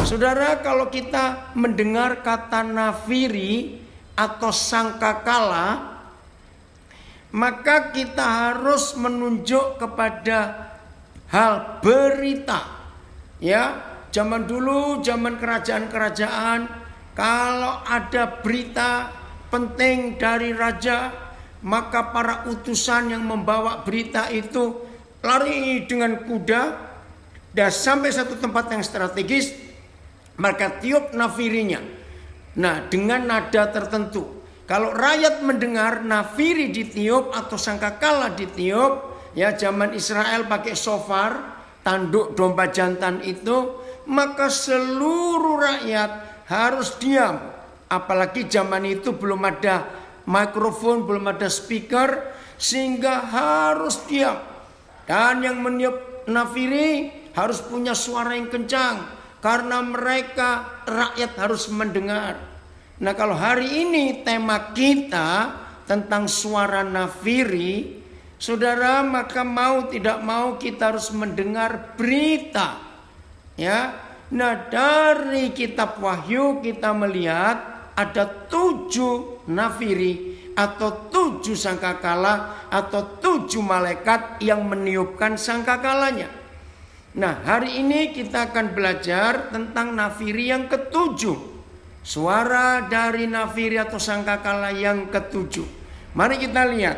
Saudara, kalau kita mendengar kata nafiri atau sangkakala, maka kita harus menunjuk kepada hal berita. Ya, zaman dulu, zaman kerajaan-kerajaan, kalau ada berita penting dari raja, maka para utusan yang membawa berita itu lari dengan kuda dan sampai satu tempat yang strategis, maka tiup nafirinya. Nah, dengan nada tertentu. Kalau rakyat mendengar nafiri ditiup atau sangkakala ditiup, ya zaman Israel pakai shofar, tanduk domba jantan itu, maka seluruh rakyat harus diam. Apalagi zaman itu belum ada mikrofon, belum ada speaker, sehingga harus diam. Dan yang meniup nafiri harus punya suara yang kencang, karena mereka rakyat harus mendengar. Nah, kalau hari ini tema kita tentang suara nafiri, saudara, maka mau tidak mau kita harus mendengar berita. Ya. Nah, dari kitab Wahyu kita melihat ada 7 nafiri atau 7 sangkakala atau 7 malaikat yang meniupkan sangkakalanya. Nah, hari ini kita akan belajar tentang nafiri yang ke-7. Suara dari nafiri atau sangkakala yang ke-7. Mari kita lihat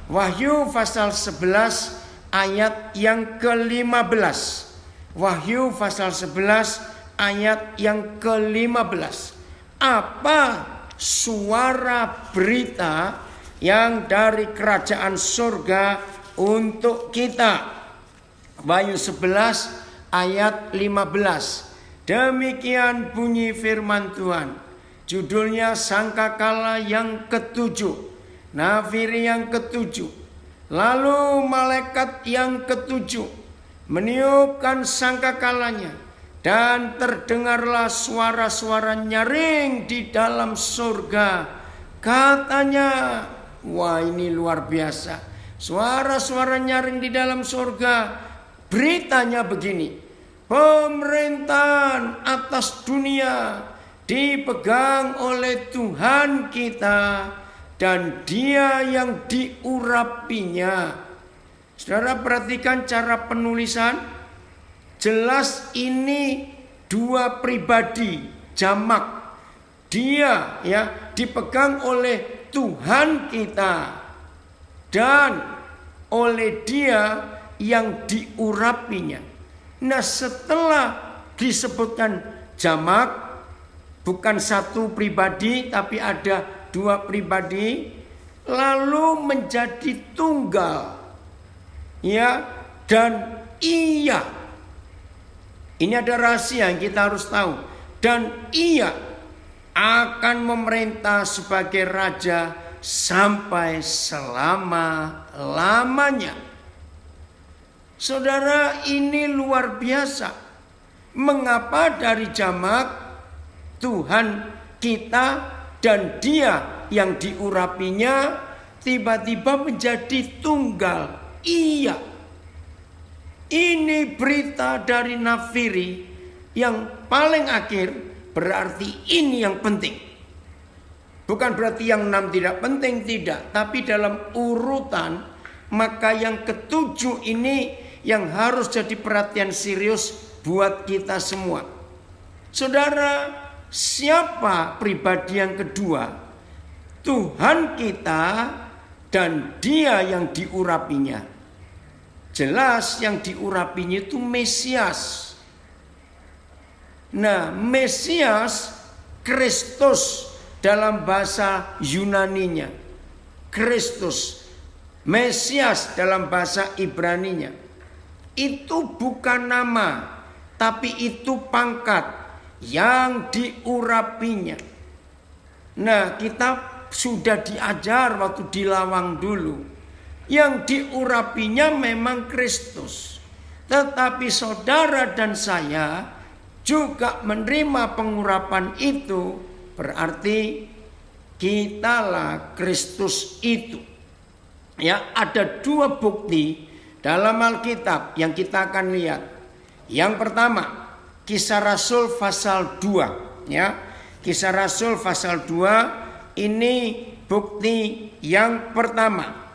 Wahyu pasal 11 ayat yang ke-15. Wahyu pasal 11 ayat yang ke-15. Apa suara berita yang dari kerajaan surga untuk kita? Wahyu 11 ayat 15. Demikian bunyi firman Tuhan. Judulnya sangkakala yang ke-7, nafiri yang ke-7. Lalu malaikat yang ke-7 meniupkan sangkakalanya, dan terdengarlah suara-suara nyaring di dalam surga. Katanya, wah ini luar biasa. Suara-suara nyaring di dalam surga. Beritanya begini. Pemerintahan atas dunia dipegang oleh Tuhan kita, dan Dia yang diurapinya. Saudara perhatikan cara penulisan. Jelas ini 2 pribadi, jamak. Dia ya dipegang oleh Tuhan kita, dan oleh Dia yang diurapinya. Nah, setelah disebutkan jamak, bukan 1 pribadi tapi ada 2 pribadi, lalu menjadi tunggal. Ya, dan Ia. Ini ada rahasia yang kita harus tahu. Dan Ia akan memerintah sebagai raja sampai selama-lamanya. Saudara, ini luar biasa. Mengapa dari jamak Tuhan kita dan Dia yang diurapinya tiba-tiba menjadi tunggal? Iya. Ini berita dari nafiri yang paling akhir, berarti ini yang penting. Bukan berarti yang 6 tidak penting, tidak. Tapi dalam urutan, maka yang ke-7 ini yang harus jadi perhatian serius buat kita semua. Saudara, siapa pribadi yang kedua? Tuhan kita dan Dia yang diurapinya. Jelas yang diurapinya itu Mesias. Nah, Mesias, Kristus dalam bahasa Yunaninya. Kristus, Mesias dalam bahasa Ibraninya. Itu bukan nama, tapi itu pangkat yang diurapinya. Nah, kita sudah diajar waktu di Lawang dulu. Yang diurapinya memang Kristus. Tetapi saudara dan saya juga menerima pengurapan itu, berarti kitalah Kristus itu. Ya, ada 2 bukti dalam Alkitab yang kita akan lihat. Yang pertama, Kisah Rasul pasal 2 ya. Kisah Rasul pasal 2 ini bukti yang pertama.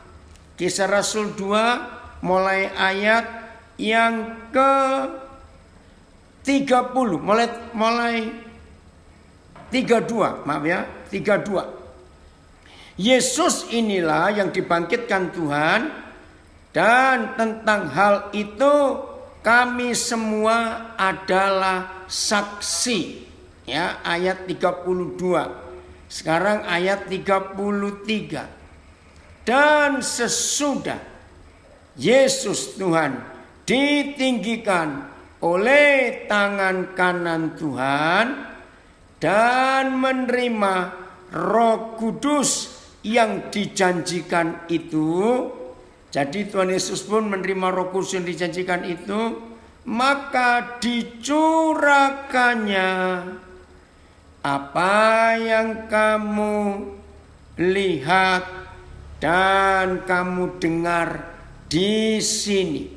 Kisah Rasul 2 mulai ayat yang ke 30 mulai 32, maaf ya, 32. Yesus inilah yang dibangkitkan Tuhan, dan tentang hal itu kami semua adalah saksi. Ya, ayat 32. Sekarang ayat 33. Dan sesudah Yesus Tuhan ditinggikan oleh tangan kanan Tuhan dan menerima Roh Kudus yang dijanjikan itu. Jadi Tuhan Yesus pun menerima Roh Kudus yang dijanjikan itu, maka dicurahkannya apa yang kamu lihat dan kamu dengar di sini.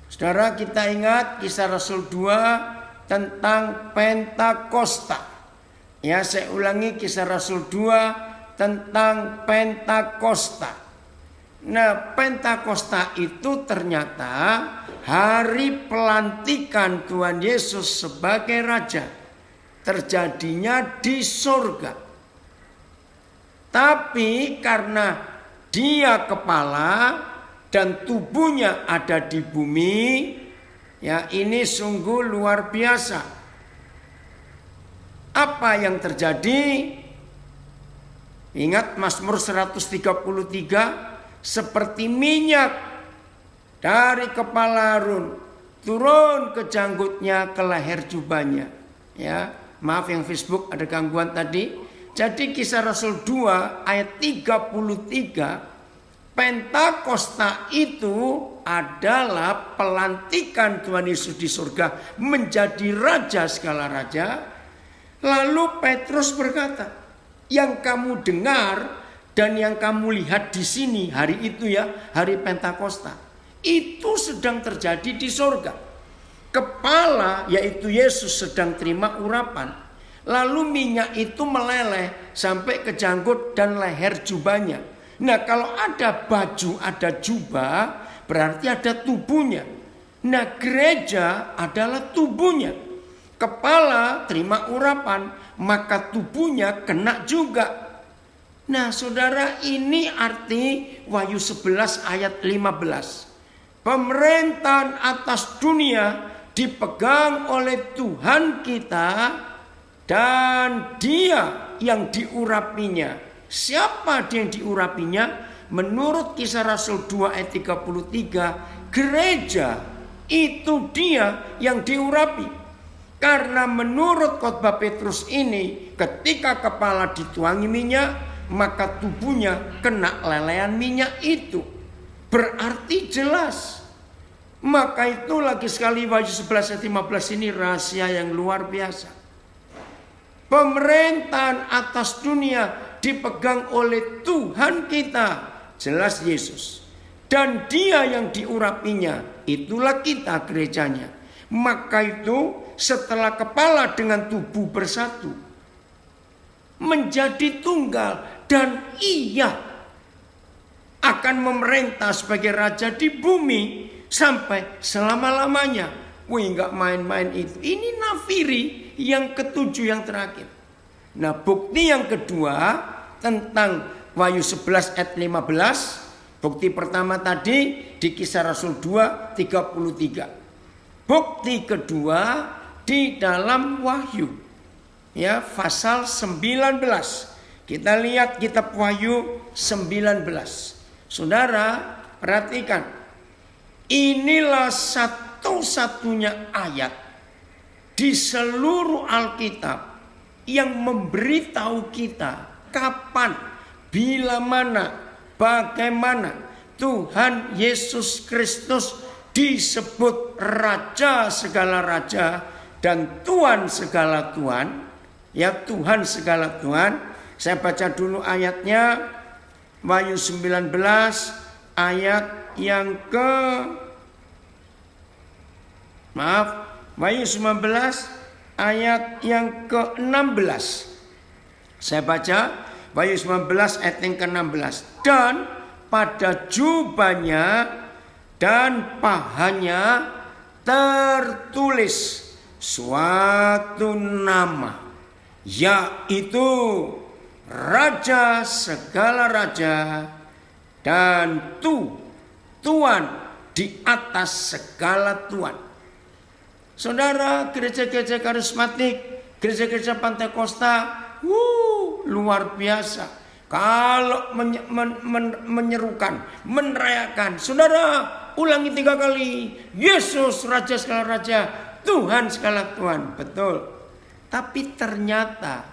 Saudara, kita ingat kisah Rasul 2 tentang Pentakosta. Ya, saya ulangi, kisah Rasul 2 tentang Pentakosta. Nah, Pentakosta itu ternyata hari pelantikan Tuhan Yesus sebagai Raja. Terjadinya di surga. Tapi karena dia kepala dan tubuhnya ada di bumi, ya ini sungguh luar biasa. Apa yang terjadi? Ingat Mazmur 133, seperti minyak dari kepala Harun turun ke janggutnya, ke leher jubahnya. Ya, maaf yang Facebook ada gangguan tadi. Jadi kisah Rasul 2 ayat 33, Pentakosta itu adalah pelantikan Tuhan Yesus di surga menjadi raja segala raja. Lalu Petrus berkata, yang kamu dengar dan yang kamu lihat di sini hari itu ya, hari Pentakosta, itu sedang terjadi di surga. Kepala yaitu Yesus sedang terima urapan. Lalu minyak itu meleleh sampai ke janggut dan leher jubahnya. Nah, kalau ada baju, ada jubah, berarti ada tubuhnya. Nah, gereja adalah tubuhnya. Kepala terima urapan, maka tubuhnya kena juga. Nah, saudara, ini arti Wahyu 11 ayat 15. Pemerintahan atas dunia dipegang oleh Tuhan kita dan Dia yang diurapinya. Siapa dia yang diurapinya? Menurut kisah Rasul 2 ayat 33, gereja itu dia yang diurapi. Karena menurut khotbah Petrus ini, ketika kepala dituangi minyak, maka tubuhnya kena lelehan minyak itu. Berarti jelas. Maka itu lagi sekali Wahyu 11 ayat 15 ini rahasia yang luar biasa. Pemerintahan atas dunia dipegang oleh Tuhan kita, jelas Yesus. Dan Dia yang diurapinya, itulah kita gerejanya. Maka itu setelah kepala dengan tubuh bersatu menjadi tunggal, dan Ia akan memerintah sebagai raja di bumi sampai selama-lamanya. Wih, gak main-main itu. Ini nafiri yang ketujuh, yang terakhir. Nah, bukti yang kedua tentang Wahyu 11 ayat 15. Bukti pertama tadi di kisah Rasul 2 33. Bukti kedua di dalam Wahyu, ya, pasal 19. Kita lihat kitab Wahyu 19. Saudara, perhatikan. Inilah satu-satunya ayat di seluruh Alkitab yang memberitahu kita kapan, bila mana, bagaimana Tuhan Yesus Kristus disebut Raja segala raja dan Tuhan segala Tuhan. Ya, Tuhan segala Tuhan. Saya baca dulu ayatnya. Wahyu 19 ayat yang ke Wahyu 19 ayat yang ke-16. Saya baca Wahyu 19 ayat yang ke-16. Dan pada jubahnya dan pahanya tertulis suatu nama, yaitu Raja segala raja dan Tuhan di atas segala Tuhan. Saudara, gereja-gereja karismatik, gereja-gereja Pantekosta, luar biasa. Kalau menyerukan, menerayakan, saudara, ulangi 3 kali. Yesus Raja segala raja, Tuhan segala Tuhan. Betul. Tapi ternyata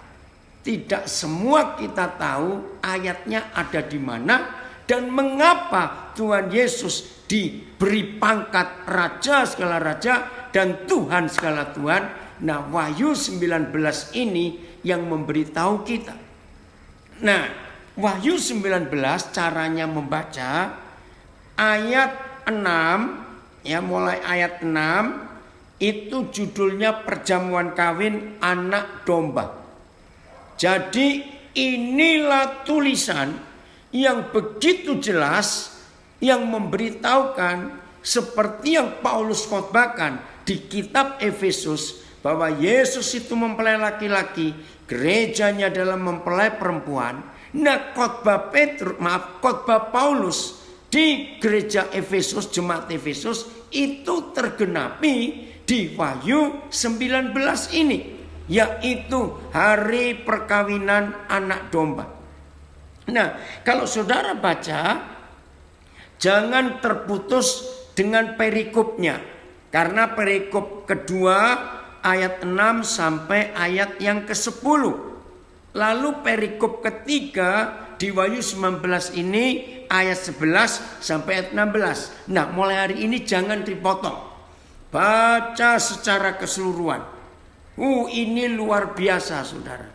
tidak semua kita tahu ayatnya ada di mana dan mengapa Tuhan Yesus diberi pangkat Raja segala raja dan Tuhan segala Tuhan. Nah, Wahyu 19 ini yang memberitahu kita. Nah, Wahyu 19 caranya membaca ayat 6 ya, mulai ayat 6 itu judulnya perjamuan kawin anak domba. Jadi inilah tulisan yang begitu jelas yang memberitahukan seperti yang Paulus khotbahkan di kitab Efesus bahwa Yesus itu mempelai laki-laki, gerejanya dalam mempelai perempuan. Nah, khotbah Paulus di gereja Efesus, jemaat Efesus itu tergenapi di Wahyu 19 ini, yaitu hari perkawinan anak domba. Nah, kalau saudara baca, jangan terputus dengan perikopnya, karena perikop kedua ayat 6 sampai ayat yang ke-10. Lalu perikop ketiga di Wahyu 19 ini ayat 11 sampai ayat 16. Nah, mulai hari ini jangan dipotong, baca secara keseluruhan. Ini luar biasa, saudara.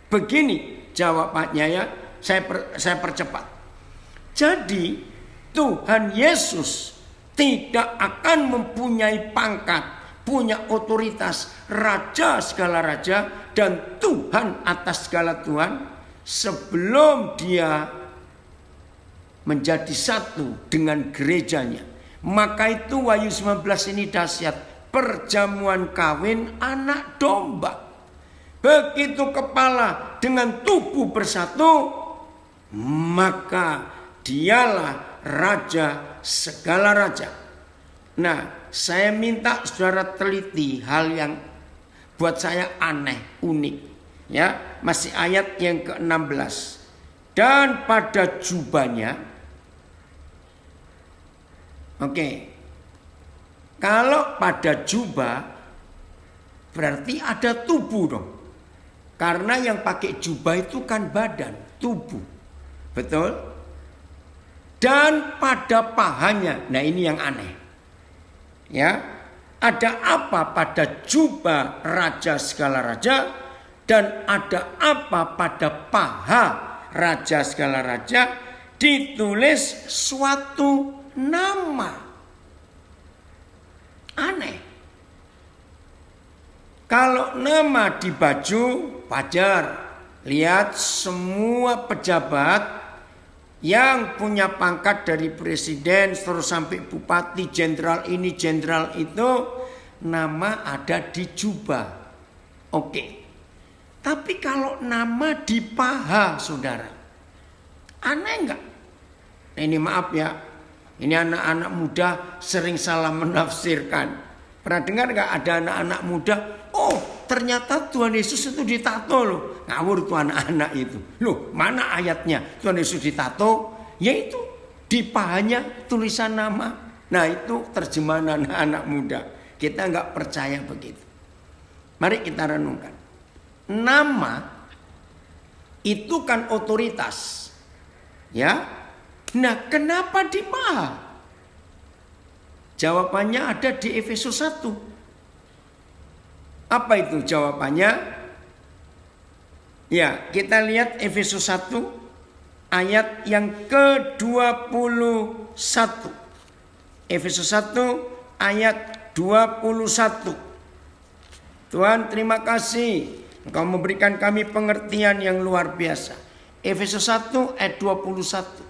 Begini jawabannya ya, saya percepat. Jadi Tuhan Yesus tidak akan mempunyai pangkat, punya otoritas Raja segala raja dan Tuhan atas segala Tuhan sebelum dia menjadi satu dengan gerejanya. Maka itu Wahyu 19 ini dahsyat. Perjamuan kawin anak domba. Begitu kepala dengan tubuh bersatu, maka dialah Raja segala raja. Nah, saya minta saudara teliti hal yang buat saya aneh, unik. Ya, masih ayat yang ke-16. Dan pada jubahnya, oke. Kalau pada jubah berarti ada tubuh dong. Karena yang pakai jubah itu kan badan, tubuh. Betul? Dan pada pahanya, nah ini yang aneh. Ya, ada apa pada jubah Raja segala raja dan ada apa pada paha Raja segala raja? Ditulis suatu nama. Aneh. Kalau nama di baju wajar. Lihat semua pejabat yang punya pangkat dari presiden terus sampai bupati, jenderal ini, jenderal itu, nama ada di jubah. Oke. Tapi kalau nama di paha, saudara, aneh enggak? Nah, ini maaf ya. Ini anak-anak muda sering salah menafsirkan. Pernah dengar gak ada anak-anak muda? Oh, ternyata Tuhan Yesus itu ditato loh. Ngawur tuh anak-anak itu. Loh, mana ayatnya Tuhan Yesus ditato? Yaitu di pahanya tulisan nama. Nah, itu terjemahan anak-anak muda. Kita gak percaya begitu. Mari kita renungkan. Nama itu kan otoritas. Ya. Nah, kenapa di paha? Jawabannya ada di Efesus 1. Apa itu jawabannya? Ya, kita lihat Efesus 1 ayat yang ke-21. Efesus 1 ayat 21. Tuhan terima kasih, Engkau memberikan kami pengertian yang luar biasa. Efesus 1 ayat 21.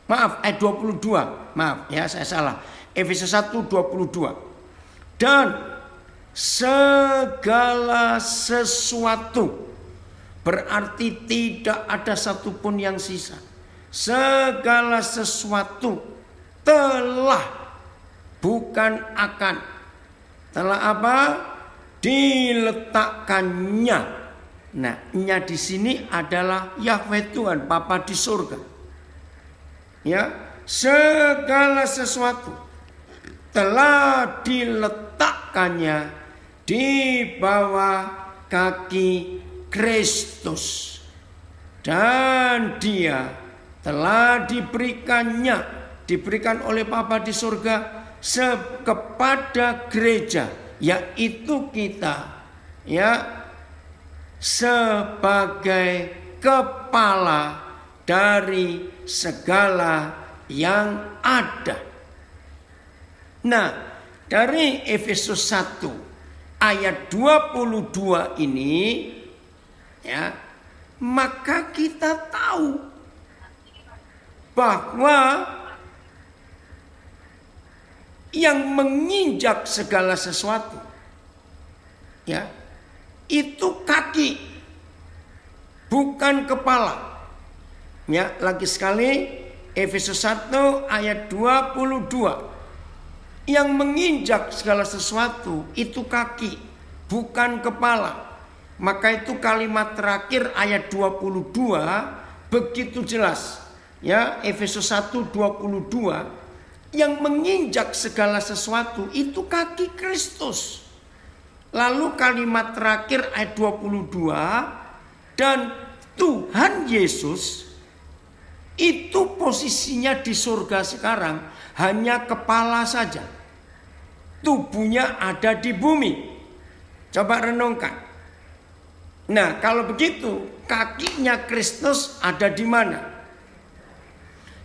Maaf, ayat 22. Maaf ya, saya salah. Efesus 1 22. Dan segala sesuatu, berarti tidak ada satupun yang sisa. Segala sesuatu telah, bukan akan. Telah apa? Diletakkannya. Nah, nya di sini adalah Yahweh Tuhan, Bapa di surga. Ya, segala sesuatu telah diletakkannya di bawah kaki Kristus, dan Dia telah diberikan oleh Bapa di surga kepada gereja, yaitu kita, ya, sebagai kepala dari segala yang ada. Nah, dari Efesus 1 ayat 22 ini, ya, maka kita tahu bahwa yang menginjak segala sesuatu, ya, itu kaki, bukan kepala. Ya, lagi sekali Efesus 1 ayat 22. Yang menginjak segala sesuatu itu kaki, bukan kepala. Maka itu kalimat terakhir ayat 22 begitu jelas. Ya, Efesus 1 22, yang menginjak segala sesuatu itu kaki Kristus. Lalu kalimat terakhir ayat 22, dan Tuhan Yesus itu posisinya di surga sekarang hanya kepala saja. Tubuhnya ada di bumi. Coba renungkan. Nah, kalau begitu kakinya Kristus ada di mana?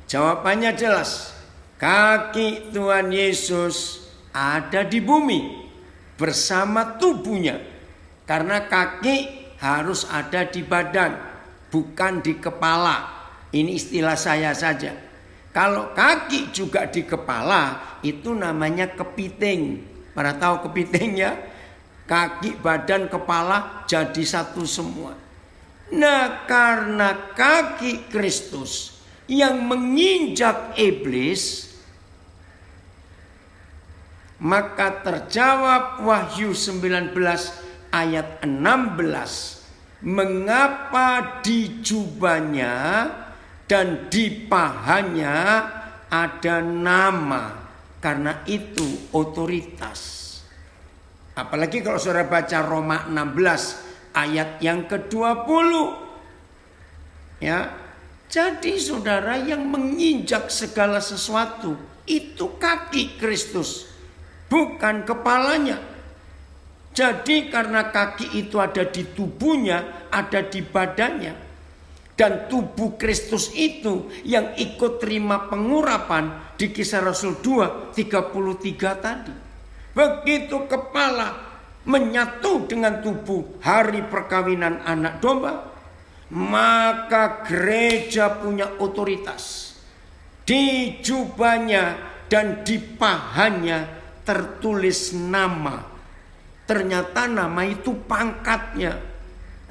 Jawabannya jelas. Kaki Tuhan Yesus ada di bumi bersama tubuhnya. Karena kaki harus ada di badan, bukan di kepala. Ini istilah saya saja. Kalau kaki juga di kepala, itu namanya kepiting. Pada tahu kepiting ya? Kaki, badan, kepala jadi satu semua. Nah, karena kaki Kristus yang menginjak iblis, maka terjawab Wahyu 19 ayat 16. Mengapa di jubahnya dan di pahanya ada nama? Karena itu otoritas. Apalagi kalau saudara baca Roma 16 ayat yang ke-20. Ya. Jadi saudara, yang menginjak segala sesuatu itu kaki Kristus, bukan kepalanya. Jadi karena kaki itu ada di tubuhnya, ada di badannya. Dan tubuh Kristus itu yang ikut terima pengurapan di Kisah Rasul 2 33 tadi. Begitu kepala menyatu dengan tubuh hari perkawinan anak domba, maka gereja punya otoritas. Di jubahnya dan di pahanya tertulis nama. Ternyata nama itu pangkatnya.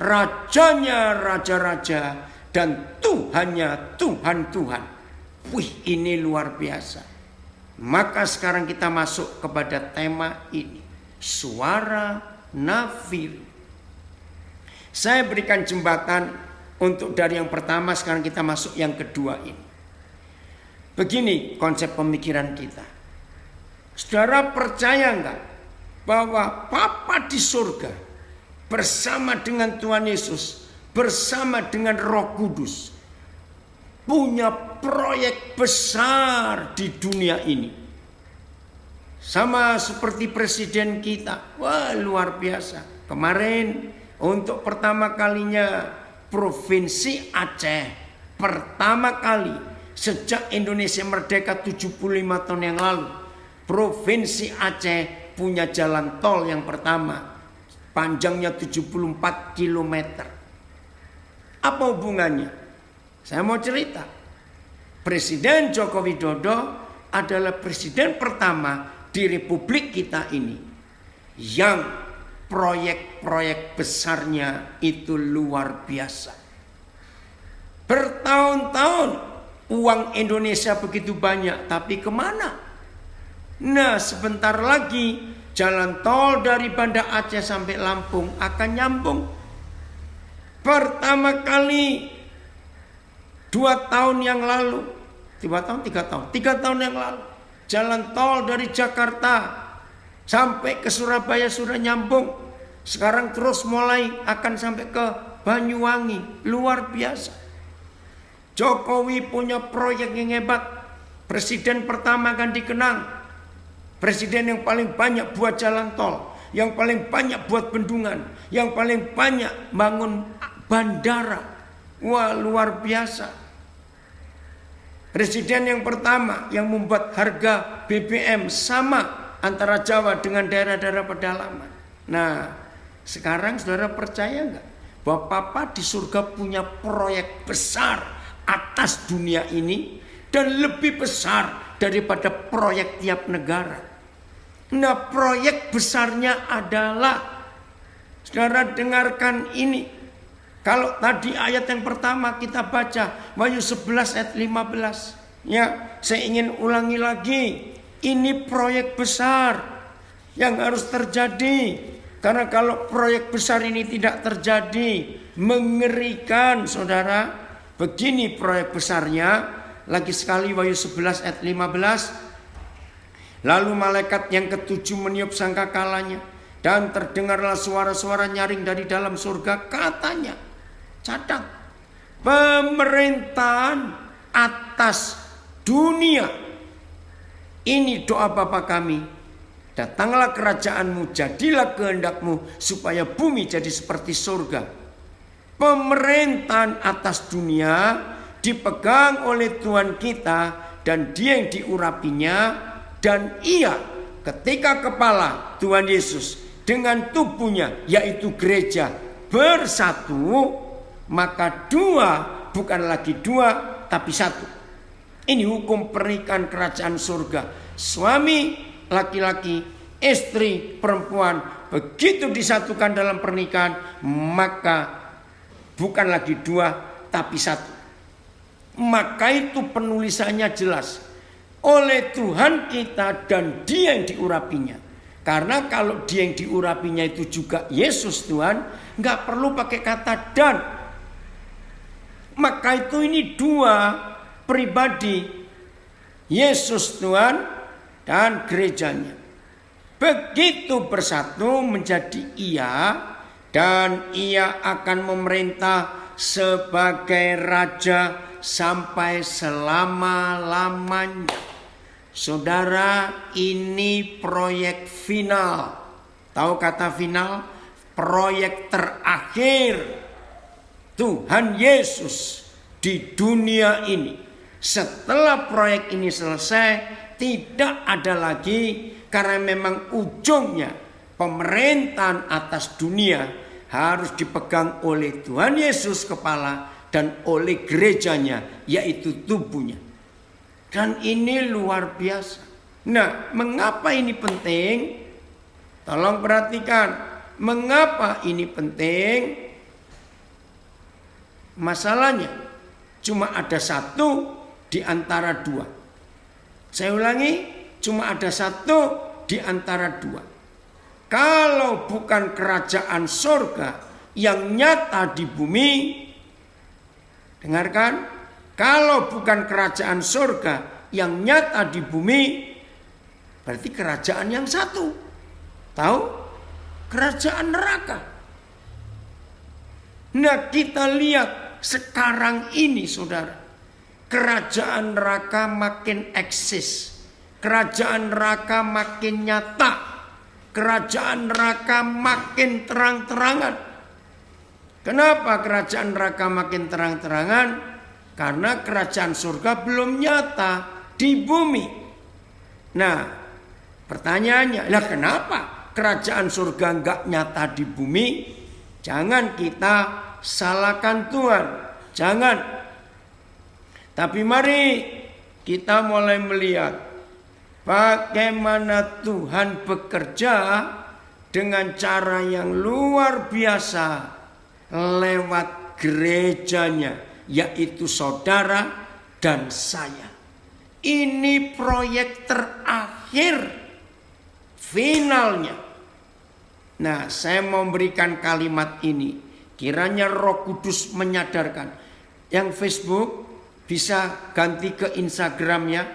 Rajanya raja-raja dan Tuhannya Tuhan-Tuhan. Wih, ini luar biasa. Maka sekarang kita masuk kepada tema ini. Suara nafiri. Saya berikan jembatan untuk dari yang pertama, sekarang kita masuk yang kedua ini. Begini konsep pemikiran kita. Saudara percaya enggak bahwa Bapa di surga bersama dengan Tuhan Yesus, bersama dengan Roh Kudus, punya proyek besar di dunia ini. Sama seperti presiden kita. Wah, luar biasa. Kemarin untuk pertama kalinya Provinsi Aceh, pertama kali sejak Indonesia merdeka 75 tahun yang lalu, Provinsi Aceh punya jalan tol yang pertama. Panjangnya 74 kilometer. Apa hubungannya? Saya mau cerita. Presiden Joko Widodo adalah presiden pertama di Republik kita ini yang proyek-proyek besarnya itu luar biasa. Bertahun-tahun uang Indonesia begitu banyak, tapi kemana? Nah, sebentar lagi jalan tol dari Banda Aceh sampai Lampung akan nyambung. Pertama kali 2 tahun yang lalu, 3 tahun yang lalu, jalan tol dari Jakarta sampai ke Surabaya sudah nyambung. Sekarang terus mulai akan sampai ke Banyuwangi. Luar biasa. Jokowi punya proyek yang hebat. Presiden pertama akan dikenang. Presiden yang paling banyak buat jalan tol, yang paling banyak buat bendungan, yang paling banyak bangun bandara. Wah, luar biasa. Presiden yang pertama yang membuat harga BBM sama antara Jawa dengan daerah-daerah pedalaman. Nah, sekarang saudara percaya nggak bahwa Papa di surga punya proyek besar atas dunia ini dan lebih besar daripada proyek tiap negara. Nah, proyek besarnya adalah, saudara dengarkan ini. Kalau tadi ayat yang pertama kita baca Wahyu 11 ayat 15. Ya, saya ingin ulangi lagi. Ini proyek besar yang harus terjadi. Karena kalau proyek besar ini tidak terjadi, mengerikan saudara. Begini proyek besarnya, lagi sekali Wahyu 11 ayat 15. Lalu malaikat yang ketujuh meniup sangkakalanya, dan terdengarlah suara-suara nyaring dari dalam surga, katanya, catat, pemerintahan atas dunia. Ini doa Bapa kami, datanglah kerajaanmu, jadilah kehendakmu, supaya bumi jadi seperti surga. Pemerintahan atas dunia dipegang oleh Tuhan kita, dan Dia yang diurapinya, dan Ia ketika kepala Tuhan Yesus dengan tubuhnya yaitu gereja bersatu, maka dua bukan lagi dua tapi satu. Ini hukum pernikahan kerajaan surga. Suami laki-laki, istri perempuan, begitu disatukan dalam pernikahan, maka bukan lagi dua tapi satu. Maka itu penulisannya jelas, oleh Tuhan kita dan Dia yang diurapinya. Karena kalau Dia yang diurapinya itu juga Yesus Tuhan, nggak perlu pakai kata dan. Maka itu ini dua pribadi, Yesus Tuhan dan gerejanya. Begitu bersatu menjadi Ia, dan Ia akan memerintah sebagai Raja sampai selama-lamanya. Saudara, ini proyek final. Tahu kata final? Proyek terakhir Tuhan Yesus di dunia ini. Setelah proyek ini selesai, tidak ada lagi, karena memang ujungnya pemerintahan atas dunia harus dipegang oleh Tuhan Yesus kepala dan oleh gerejanya yaitu tubuhnya. Dan ini luar biasa. Nah, mengapa ini penting? Tolong perhatikan, mengapa ini penting? Masalahnya cuma ada satu di antara dua. Saya ulangi, cuma ada satu di antara dua. Kalau bukan kerajaan surga yang nyata di bumi, dengarkan, kalau bukan kerajaan surga yang nyata di bumi, berarti kerajaan yang satu. Tahu? Kerajaan neraka. Nah, kita lihat sekarang ini saudara, kerajaan neraka makin eksis. Kerajaan neraka makin nyata. Kerajaan neraka makin terang-terangan. Kenapa kerajaan neraka makin terang-terangan? Karena kerajaan surga belum nyata di bumi. Nah, Pertanyaannya, lah kenapa kerajaan surga enggak nyata di bumi? Jangan kita salahkan Tuhan. Jangan. Tapi mari kita mulai melihat bagaimana Tuhan bekerja dengan cara yang luar biasa lewat gerejanya, yaitu saudara dan saya. Ini proyek terakhir, finalnya. Nah, saya mau memberikan kalimat ini. Kiranya Roh Kudus menyadarkan. Yang Facebook bisa ganti ke Instagramnya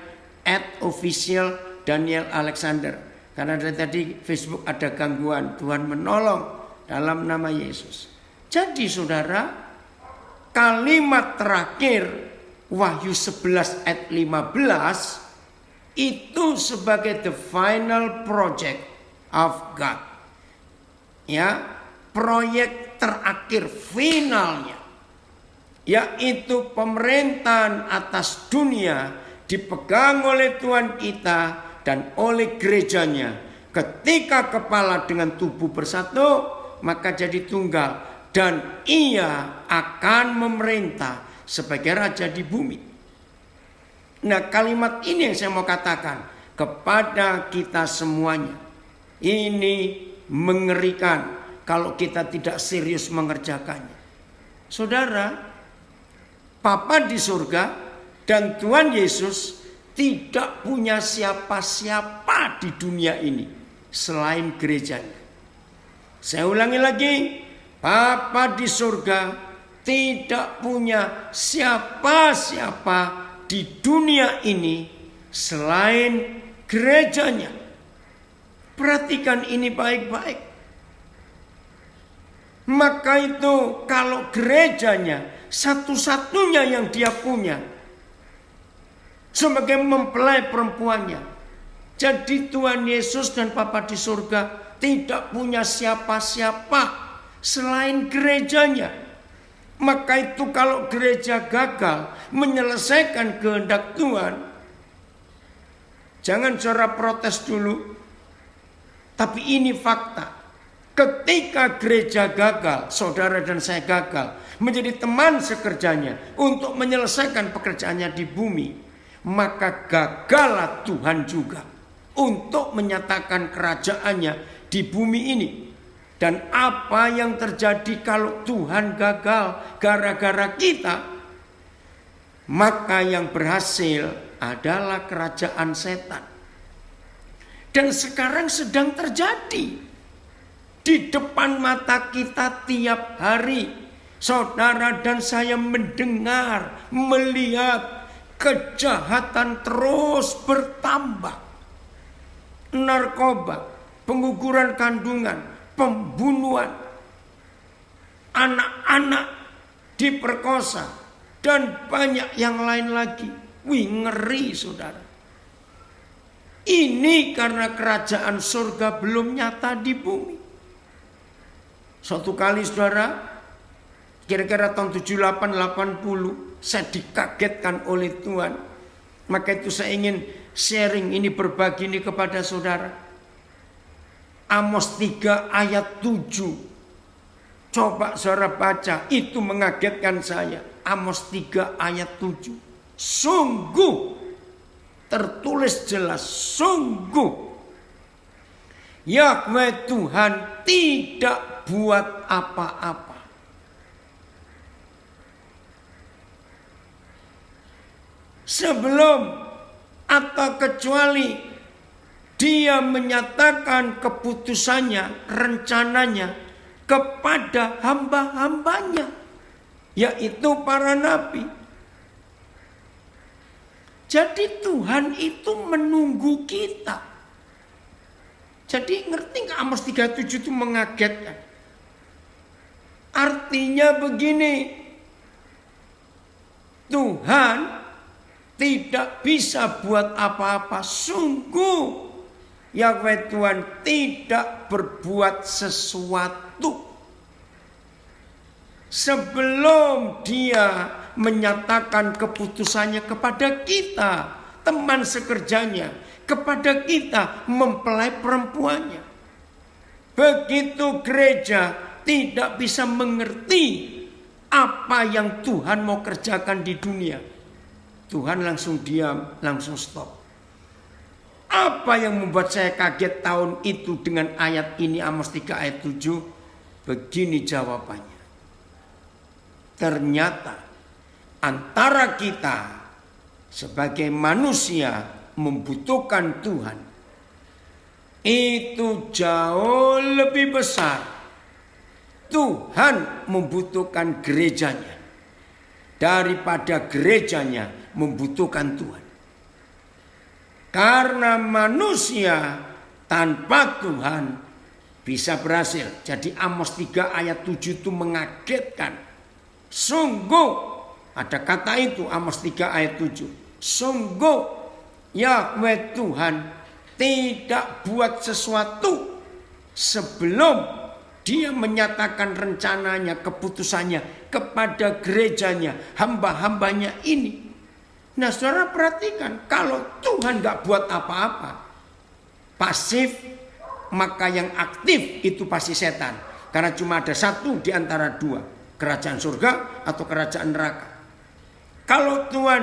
@official_Daniel_Alexander. Karena dari tadi Facebook ada gangguan. Tuhan menolong dalam nama Yesus. Jadi saudara, kalimat terakhir Wahyu 11 ayat 15 itu sebagai the final project of God. Ya, proyek terakhir finalnya, yaitu pemerintahan atas dunia dipegang oleh Tuhan kita dan oleh gerejanya. Ketika kepala dengan tubuh bersatu, maka jadi tunggal, dan ia akan memerintah sebagai raja di bumi. Nah, kalimat ini yang saya mau katakan kepada kita semuanya. Ini mengerikan kalau kita tidak serius mengerjakannya. Saudara, Bapa di surga dan Tuhan Yesus tidak punya siapa-siapa di dunia ini selain gerejanya. Saya ulangi lagi, Bapa di surga tidak punya siapa-siapa di dunia ini selain gerejanya. Perhatikan ini baik-baik. Maka itu kalau gerejanya satu-satunya yang dia punya sebagai mempelai perempuannya. Jadi Tuhan Yesus dan Bapa di surga tidak punya siapa-siapa selain gerejanya. Maka itu kalau gereja gagal menyelesaikan kehendak Tuhan, jangan saudara protes dulu. Tapi ini fakta. Ketika gereja gagal, saudara dan saya gagal menjadi teman sekerjanya untuk menyelesaikan pekerjaannya di bumi, maka gagallah Tuhan juga untuk menyatakan kerajaannya di bumi ini. Dan apa yang terjadi kalau Tuhan gagal gara-gara kita? Maka yang berhasil adalah kerajaan setan. Dan sekarang sedang terjadi di depan mata kita tiap hari. Saudara dan saya mendengar, melihat kejahatan terus bertambah. Narkoba, pengguguran kandungan, pembunuhan, anak-anak diperkosa, dan banyak yang lain lagi. Wih, ngeri saudara. Ini karena kerajaan surga belum nyata di bumi. Suatu kali saudara, kira-kira tahun 78-80, saya dikagetkan oleh Tuhan. Maka itu saya ingin sharing ini, berbagi ini kepada saudara. Amos 3 ayat 7. Coba saudara baca, itu mengagetkan saya. Amos 3 ayat 7. Sungguh tertulis jelas, sungguh Yahweh Tuhan tidak buat apa-apa. Sebelum atau kecuali Dia menyatakan keputusannya, rencananya kepada hamba-hambanya, yaitu para nabi. Jadi Tuhan itu menunggu kita. Jadi ngerti nggak Amos 3:7 itu mengagetkan? Artinya begini, Tuhan tidak bisa buat apa-apa. Sungguh Yahweh Tuhan tidak berbuat sesuatu sebelum Dia menyatakan keputusannya kepada kita. teman sekerjanya, kepada kita mempelai perempuannya. Begitu gereja tidak bisa mengerti apa yang Tuhan mau kerjakan di dunia, Tuhan langsung diam, langsung stop. Apa yang membuat saya kaget tahun itu dengan ayat ini, Amos 3 ayat 7? Begini jawabannya. Ternyata antara kita sebagai manusia membutuhkan Tuhan itu jauh lebih besar. Tuhan membutuhkan gerejanya daripada gerejanya membutuhkan Tuhan. Karena manusia tanpa Tuhan bisa berhasil. Jadi Amos 3 ayat 7 itu mengagetkan. Sungguh, ada kata itu Amos 3 ayat 7. Sungguh Yahweh Tuhan tidak buat sesuatu sebelum Dia menyatakan rencananya, keputusannya kepada gerejanya, hamba-hambanya ini. Nah, saudara perhatikan, kalau Tuhan gak buat apa-apa, pasif, maka yang aktif itu pasti setan. Karena cuma ada satu di antara dua, kerajaan surga atau kerajaan neraka. Kalau Tuhan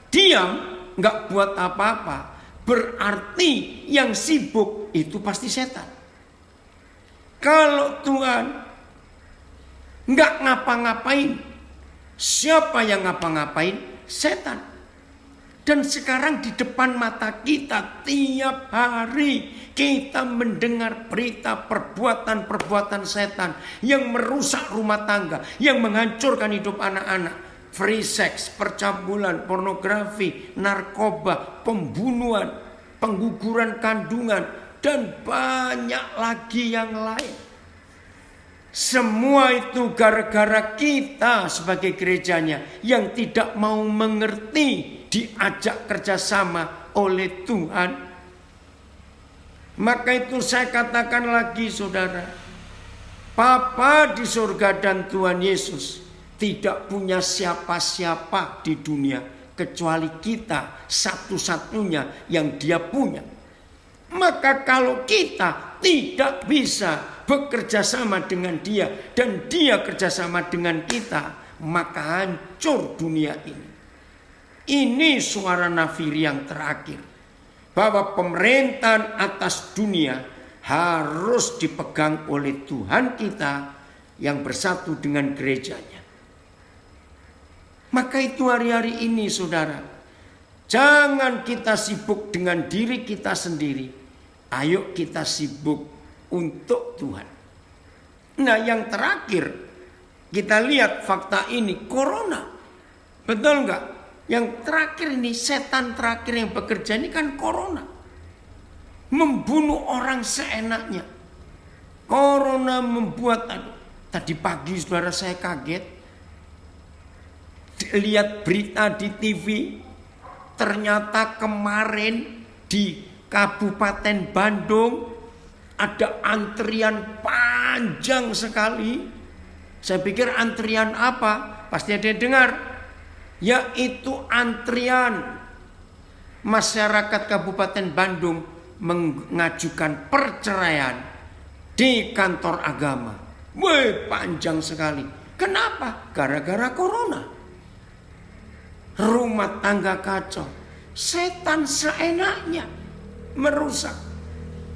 diam, gak buat apa-apa, berarti yang sibuk itu pasti setan. Kalau Tuhan gak ngapa-ngapain, siapa yang ngapa-ngapain? Setan. Dan sekarang di depan mata kita tiap hari kita mendengar berita perbuatan-perbuatan setan yang merusak rumah tangga, yang menghancurkan hidup anak-anak. Free sex, percabulan, pornografi, narkoba, pembunuhan, pengguguran kandungan, dan banyak lagi yang lain. Semua itu gara-gara kita sebagai gerejanya yang tidak mau mengerti, diajak kerjasama oleh Tuhan. Maka itu saya katakan lagi saudara, Bapa di surga dan Tuhan Yesus tidak punya siapa-siapa di dunia kecuali kita, satu-satunya yang Dia punya. Maka kalau kita tidak bisa bekerja sama dengan Dia dan Dia kerjasama dengan kita, maka hancur dunia ini. Ini suara nafiri yang terakhir, bahwa pemerintahan atas dunia harus dipegang oleh Tuhan kita yang bersatu dengan gerejanya. Maka itu hari-hari ini saudara, jangan kita sibuk dengan diri kita sendiri. Ayo kita sibuk untuk Tuhan. Nah, yang terakhir kita lihat fakta ini, corona. Betul enggak? Yang terakhir ini, setan terakhir yang bekerja ini kan corona. Membunuh orang seenaknya. Corona membuat, tadi pagi saudara saya kaget. Lihat berita di TV. Ternyata kemarin di Kabupaten Bandung ada antrian panjang sekali. Saya pikir antrian apa? Pasti ada yang dengar. Yaitu antrian masyarakat Kabupaten Bandung mengajukan perceraian di kantor agama. Wih, panjang sekali. Kenapa? Gara-gara corona. Rumah tangga kacau. Setan seenaknya merusak.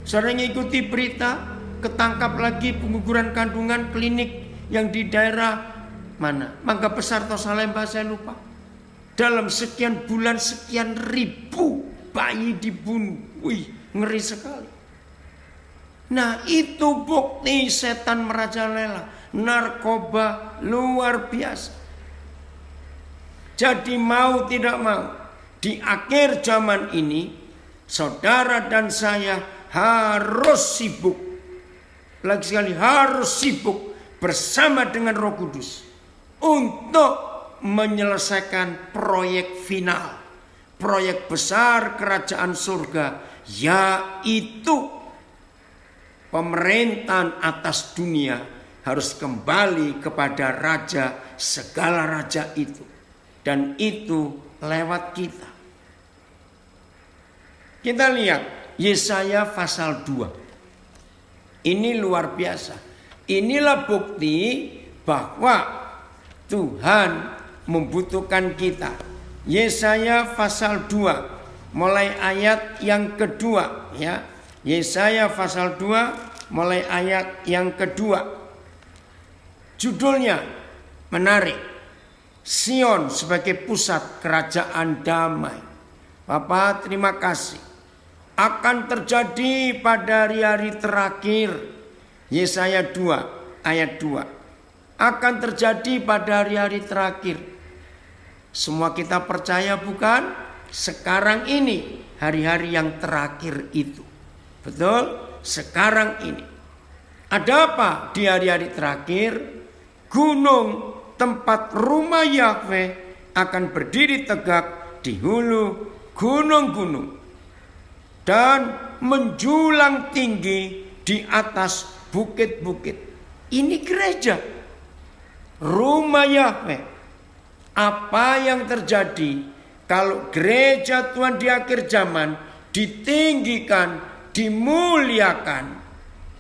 Saudara ikuti berita, ketangkap lagi pengguguran kandungan klinik yang di daerah mana? Mangga Besar atau Salemba, saya lupa. Dalam sekian bulan sekian ribu bayi dibunuh. Wih, ngeri sekali. Nah, itu bukti setan merajalela. Narkoba luar biasa. Jadi mau tidak mau, di akhir zaman ini saudara dan saya harus sibuk. Lagi sekali harus sibuk bersama dengan Roh Kudus untuk menyelesaikan proyek final, proyek besar kerajaan surga, yaitu pemerintahan atas dunia harus kembali kepada raja segala raja itu, dan itu lewat kita. Kita lihat Yesaya pasal 2. Ini luar biasa. Inilah bukti bahwa Tuhan membutuhkan kita. Yesaya pasal 2 mulai ayat yang kedua ya. Yesaya pasal 2 mulai ayat yang kedua. Judulnya menarik. Sion sebagai pusat kerajaan damai. Bapak terima kasih. Akan terjadi pada hari-hari terakhir. Yesaya 2 ayat 2. Akan terjadi pada hari-hari terakhir. Semua kita percaya bukan? Sekarang ini hari-hari yang terakhir itu. Betul? Sekarang ini. Ada apa di hari-hari terakhir? Gunung tempat rumah Yahweh akan berdiri tegak di hulu gunung-gunung. Dan menjulang tinggi di atas bukit-bukit. Ini gereja. Rumah Yahweh. Apa yang terjadi kalau gereja Tuhan di akhir zaman ditinggikan, dimuliakan.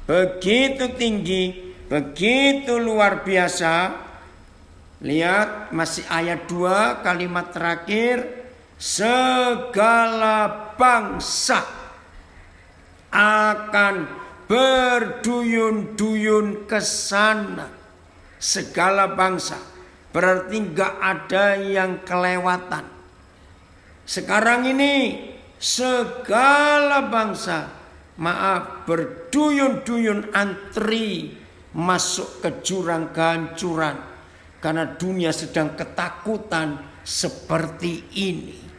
Begitu tinggi, begitu luar biasa. Lihat masih ayat 2 kalimat terakhir. Segala bangsa akan berduyun-duyun ke sana. Segala bangsa berarti gak ada yang kelewatan. Sekarang ini segala bangsa berduyun-duyun antri masuk ke jurang kehancuran. Karena dunia sedang ketakutan seperti ini.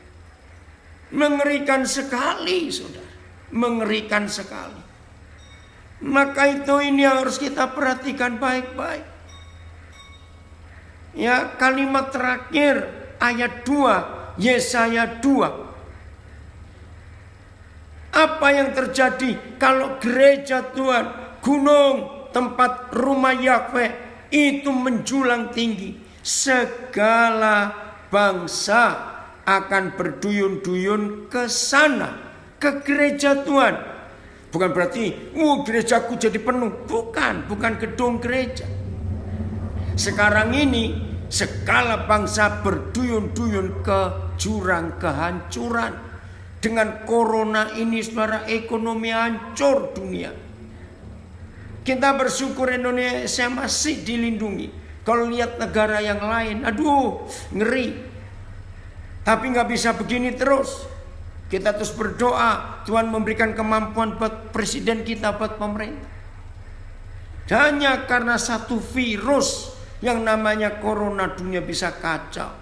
Mengerikan sekali saudara. Mengerikan sekali. Maka ini harus kita perhatikan baik-baik. Ya, kalimat terakhir ayat 2 Yesaya 2. Apa yang terjadi kalau gereja Tuhan, gunung tempat rumah Yahweh itu menjulang tinggi? Segala bangsa akan berduyun-duyun ke sana. Ke gereja Tuhan. Bukan berarti gerejaku jadi penuh. Bukan gedung gereja. Sekarang ini segala bangsa berduyun-duyun ke jurang kehancuran. Dengan corona ini saudara, ekonomi hancur dunia. Kita bersyukur Indonesia masih dilindungi. Kalau lihat negara yang lain, aduh ngeri. Tapi gak bisa begini terus. Kita terus berdoa Tuhan memberikan kemampuan buat presiden kita, buat pemerintah. Hanya karena satu virus yang namanya corona dunia bisa kacau.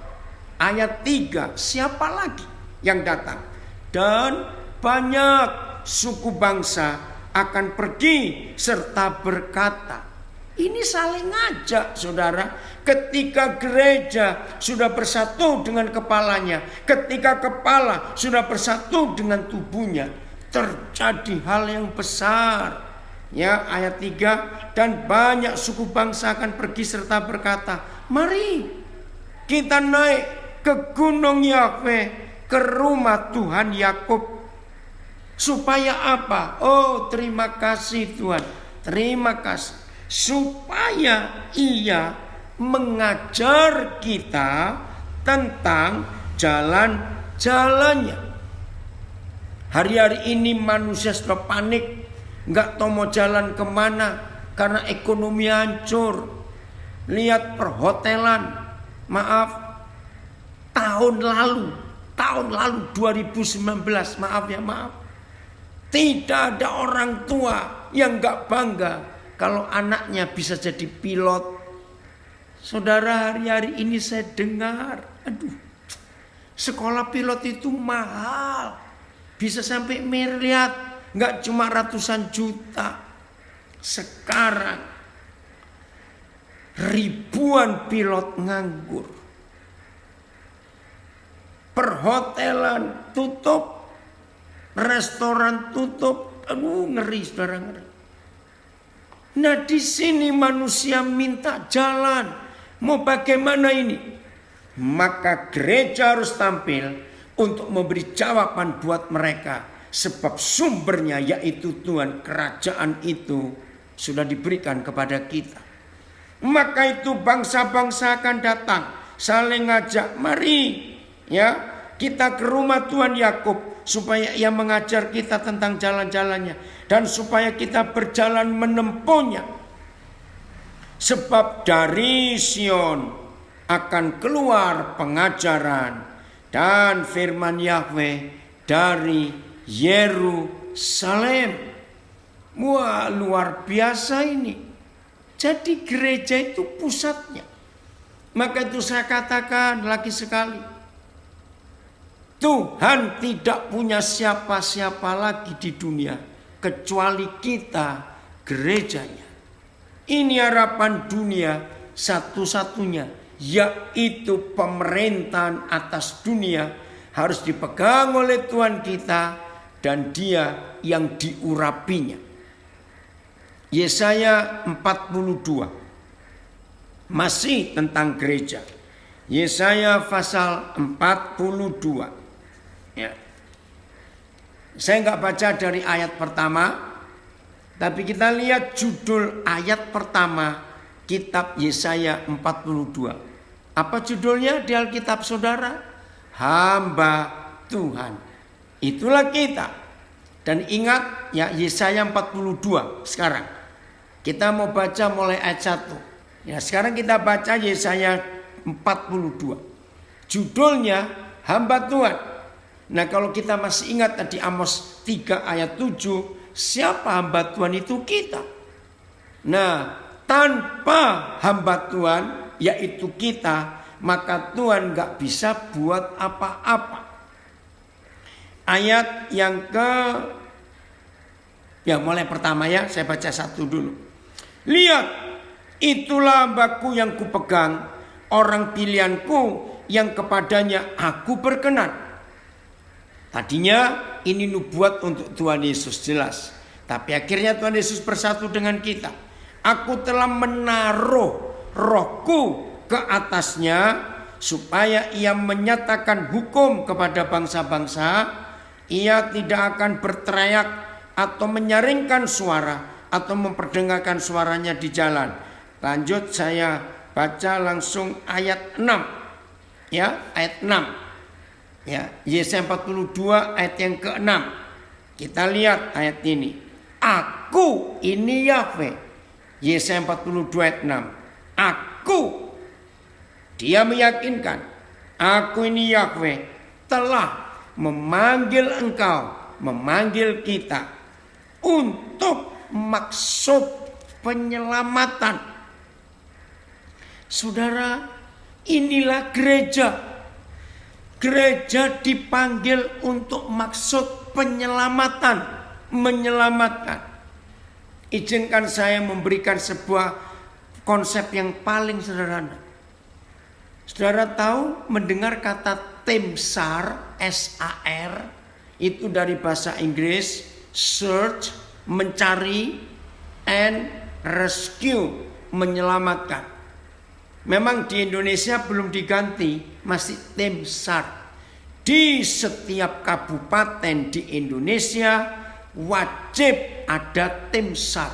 Ayat 3, siapa lagi yang datang? Dan banyak suku bangsa akan pergi serta berkata. Ini saling ngajak saudara. Ketika gereja sudah bersatu dengan kepalanya, ketika kepala sudah bersatu dengan tubuhnya, terjadi hal yang besar. Ya, ayat 3, dan banyak suku bangsa akan pergi serta berkata, mari kita naik ke gunung Yahweh, ke rumah Tuhan Yakub. Supaya apa? Oh, terima kasih Tuhan. Terima kasih. Supaya ia mengajar kita tentang jalan-jalannya. Hari-hari ini manusia sudah panik, nggak tahu mau jalan kemana karena ekonomi hancur. Lihat perhotelan, tahun lalu 2019, maaf, tidak ada orang tua yang nggak bangga kalau anaknya bisa jadi pilot. Saudara, hari-hari ini saya dengar, sekolah pilot itu mahal. Bisa sampai miliar, nggak cuma ratusan juta. Sekarang ribuan pilot nganggur. Perhotelan tutup, restoran tutup. Ngeri saudara, ngeri. Nah, di sini manusia minta jalan. Mau bagaimana ini? Maka gereja harus tampil untuk memberi jawaban buat mereka. Sebab sumbernya yaitu Tuhan, kerajaan itu sudah diberikan kepada kita. Maka itu bangsa-bangsa akan datang, saling ngajak, mari ya kita ke rumah Tuhan Yakub supaya ia mengajar kita tentang jalan-jalannya dan supaya kita berjalan menempuhnya. Sebab dari Sion akan keluar pengajaran dan firman Yahweh dari Yerusalem. Wah, luar biasa ini. Jadi gereja itu pusatnya. Maka itu saya katakan lagi sekali, Tuhan tidak punya siapa-siapa lagi di dunia kecuali kita, gerejanya. Ini harapan dunia satu-satunya, yaitu pemerintahan atas dunia harus dipegang oleh Tuhan kita dan Dia yang diurapinya. Yesaya 42 masih tentang gereja. Yesaya pasal 42 ya. Saya nggak baca dari ayat pertama, tapi kita lihat judul ayat pertama kitab Yesaya 42. Apa judulnya di Alkitab saudara? Hamba Tuhan. Itulah kita. Dan ingat ya, Yesaya 42 sekarang. Kita mau baca mulai ayat 1. Ya, sekarang kita baca Yesaya 42. Judulnya hamba Tuhan. Nah, kalau kita masih ingat tadi Amos 3 ayat 7, siapa hamba Tuhan itu? Kita. Nah, tanpa hamba Tuhan yaitu kita, maka Tuhan gak bisa buat apa-apa. Ayat yang mulai pertama ya, saya baca satu dulu. Lihat, itulah hambaku yang kupegang, orang pilihanku yang kepadanya aku berkenan. Tadinya ini nubuat untuk Tuhan Yesus jelas. Tapi akhirnya Tuhan Yesus bersatu dengan kita. Aku telah menaruh rohku ke atasnya supaya ia menyatakan hukum kepada bangsa-bangsa. Ia tidak akan berteriak atau menyaringkan suara atau memperdengarkan suaranya di jalan. Lanjut saya baca langsung ayat 6. Ya, ayat 6. Ya, Yesaya 42 ayat yang ke-6. Kita lihat ayat ini. Aku ini Yahweh. Yesaya 42 ayat 6. Aku, dia meyakinkan, aku ini Yahweh telah memanggil engkau, memanggil kita untuk maksud penyelamatan. Saudara, inilah gereja. Gereja dipanggil untuk maksud penyelamatan, menyelamatkan. Izinkan saya memberikan sebuah konsep yang paling sederhana. Saudara tahu mendengar kata tim SAR, S-A-R, itu dari bahasa Inggris, search, mencari, and rescue, menyelamatkan. Memang di Indonesia belum diganti, masih tim SAR. Di setiap kabupaten di Indonesia wajib ada tim SAR.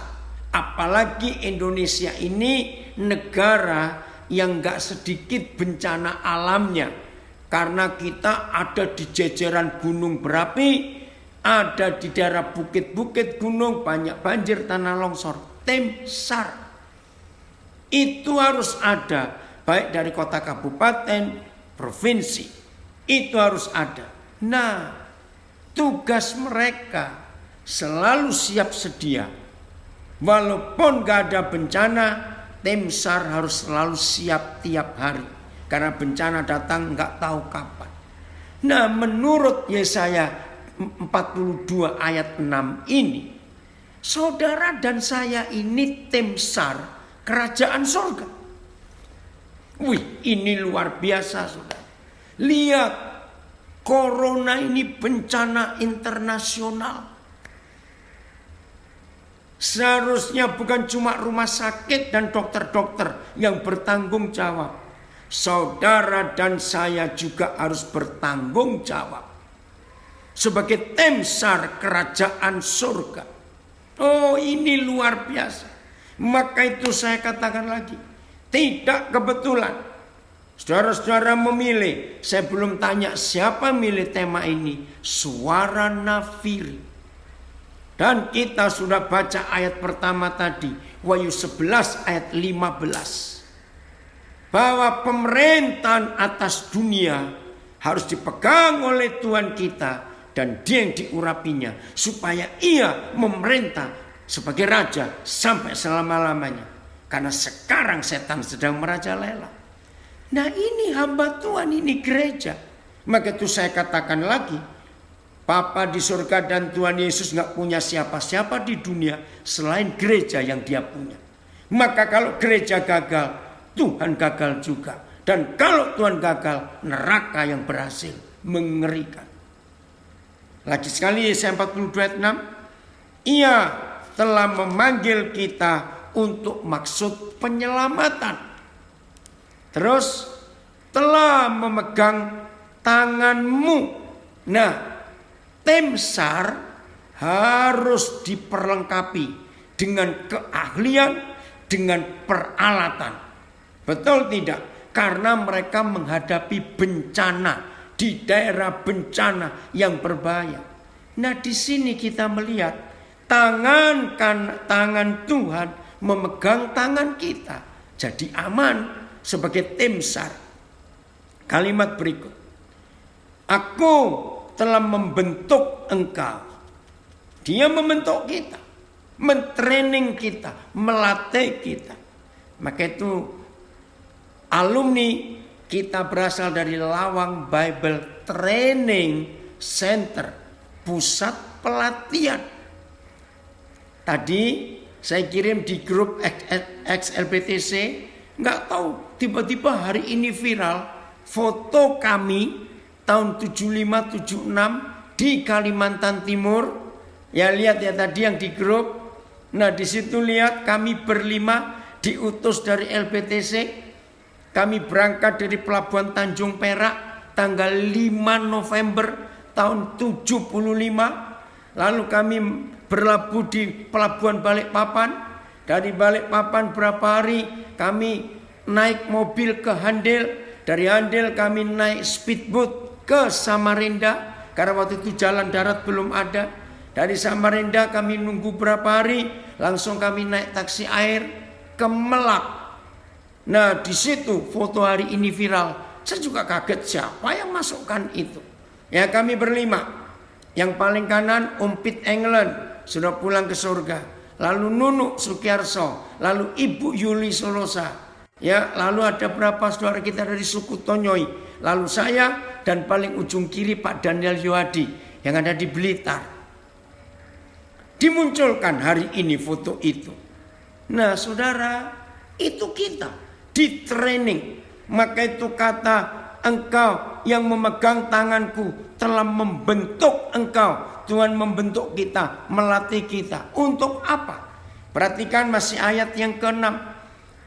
Apalagi Indonesia ini negara yang gak sedikit bencana alamnya. Karena kita ada di jajaran gunung berapi, ada di daerah bukit-bukit gunung, banyak banjir, tanah longsor. Tim SAR itu harus ada, baik dari kota kabupaten, provinsi. Itu harus ada. Nah, tugas mereka selalu siap sedia. Walaupun gak ada bencana, tim SAR harus selalu siap tiap hari. Karena bencana datang gak tahu kapan. Nah, menurut Yesaya 42 ayat 6 ini, saudara dan saya ini tim SAR kerajaan surga. Wih, ini luar biasa, saudara. Lihat, corona ini bencana internasional. Seharusnya bukan cuma rumah sakit dan dokter-dokter yang bertanggung jawab. Saudara dan saya juga harus bertanggung jawab. sebagai temsar kerajaan surga. Oh, ini luar biasa. Maka itu saya katakan lagi, tidak kebetulan saudara-saudara memilih. Saya belum tanya siapa milih tema ini, suara nafiri. Dan kita sudah baca ayat pertama tadi, Wahyu 11 ayat 15, bahwa pemerintahan atas dunia harus dipegang oleh Tuhan kita, dan Dia yang diurapinya, supaya Ia memerintah sebagai raja sampai selama-lamanya. Karena sekarang setan sedang merajalela. Nah, ini hamba Tuhan, ini gereja. Maka itu saya katakan lagi, Bapa di surga dan Tuhan Yesus gak punya siapa-siapa di dunia selain gereja yang Dia punya. Maka kalau gereja gagal, Tuhan gagal juga. Dan kalau Tuhan gagal, neraka yang berhasil. Mengerikan. Lagi sekali Yesaya 42 ayat 6, Ia telah memanggil kita untuk maksud penyelamatan. Terus telah memegang tanganmu. Nah, temsar harus diperlengkapi dengan keahlian, dengan peralatan. Betul tidak? Karena mereka menghadapi bencana di daerah bencana yang berbahaya. Nah, di sini kita melihat tangan Tuhan memegang tangan kita, jadi aman sebagai temsar. Kalimat berikut, Aku telah membentuk engkau. Dia membentuk kita, mentraining kita, melatih kita. Maka itu alumni kita berasal dari Lawang Bible Training Center, pusat pelatihan. Tadi saya kirim di grup XLBTC, nggak tahu tiba-tiba hari ini viral foto kami tahun 75-76 di Kalimantan Timur. Ya, lihat ya tadi yang di grup. Nah, di situ lihat kami berlima diutus dari LBTC. Kami berangkat dari Pelabuhan Tanjung Perak tanggal 5 November tahun 75. Lalu kami berlabuh di Pelabuhan Balikpapan. Dari Balikpapan berapa hari kami naik mobil ke Handel. Dari Handel kami naik speedboat ke Samarinda, karena waktu itu jalan darat belum ada. Dari Samarinda kami nunggu berapa hari, langsung kami naik taksi air ke Melak. Nah, di situ foto hari ini viral. Saya juga kaget, siapa yang masukkan itu. Ya, kami berlima. Yang paling kanan Umpit England, sudah pulang ke surga. Lalu Nunuk Sukiarso, lalu Ibu Yuli Solosa. Ya, lalu ada berapa saudara kita dari suku Tonyoy. Lalu saya, dan paling ujung kiri Pak Daniel Yohadi yang ada di Blitar. Dimunculkan hari ini foto itu. Nah, saudara, itu kita di training. Maka itu kata, engkau yang memegang tanganku telah membentuk engkau. Tuhan membentuk kita, melatih kita. Untuk apa? Perhatikan masih ayat yang ke-6.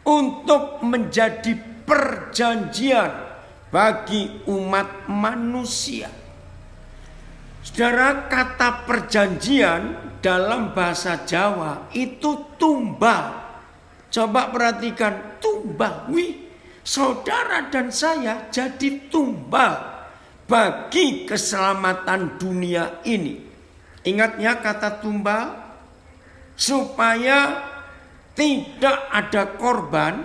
Untuk menjadi perjanjian bagi umat manusia. Saudara, kata perjanjian dalam bahasa Jawa itu tumbal. Coba perhatikan, tumbal. Wih, saudara dan saya jadi tumbal bagi keselamatan dunia ini. Ingatnya kata tumbal, supaya tidak ada korban,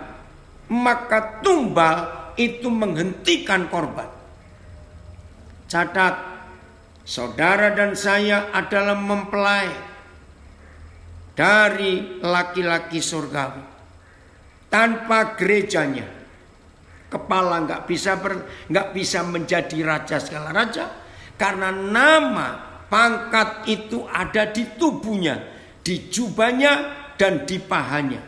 maka tumbal itu menghentikan korban. Catat, saudara dan saya adalah mempelai dari laki-laki surgawi. Tanpa gerejanya, kepala nggak bisa menjadi raja segala raja, karena nama pangkat itu ada di tubuhnya, di jubahnya dan di pahanya.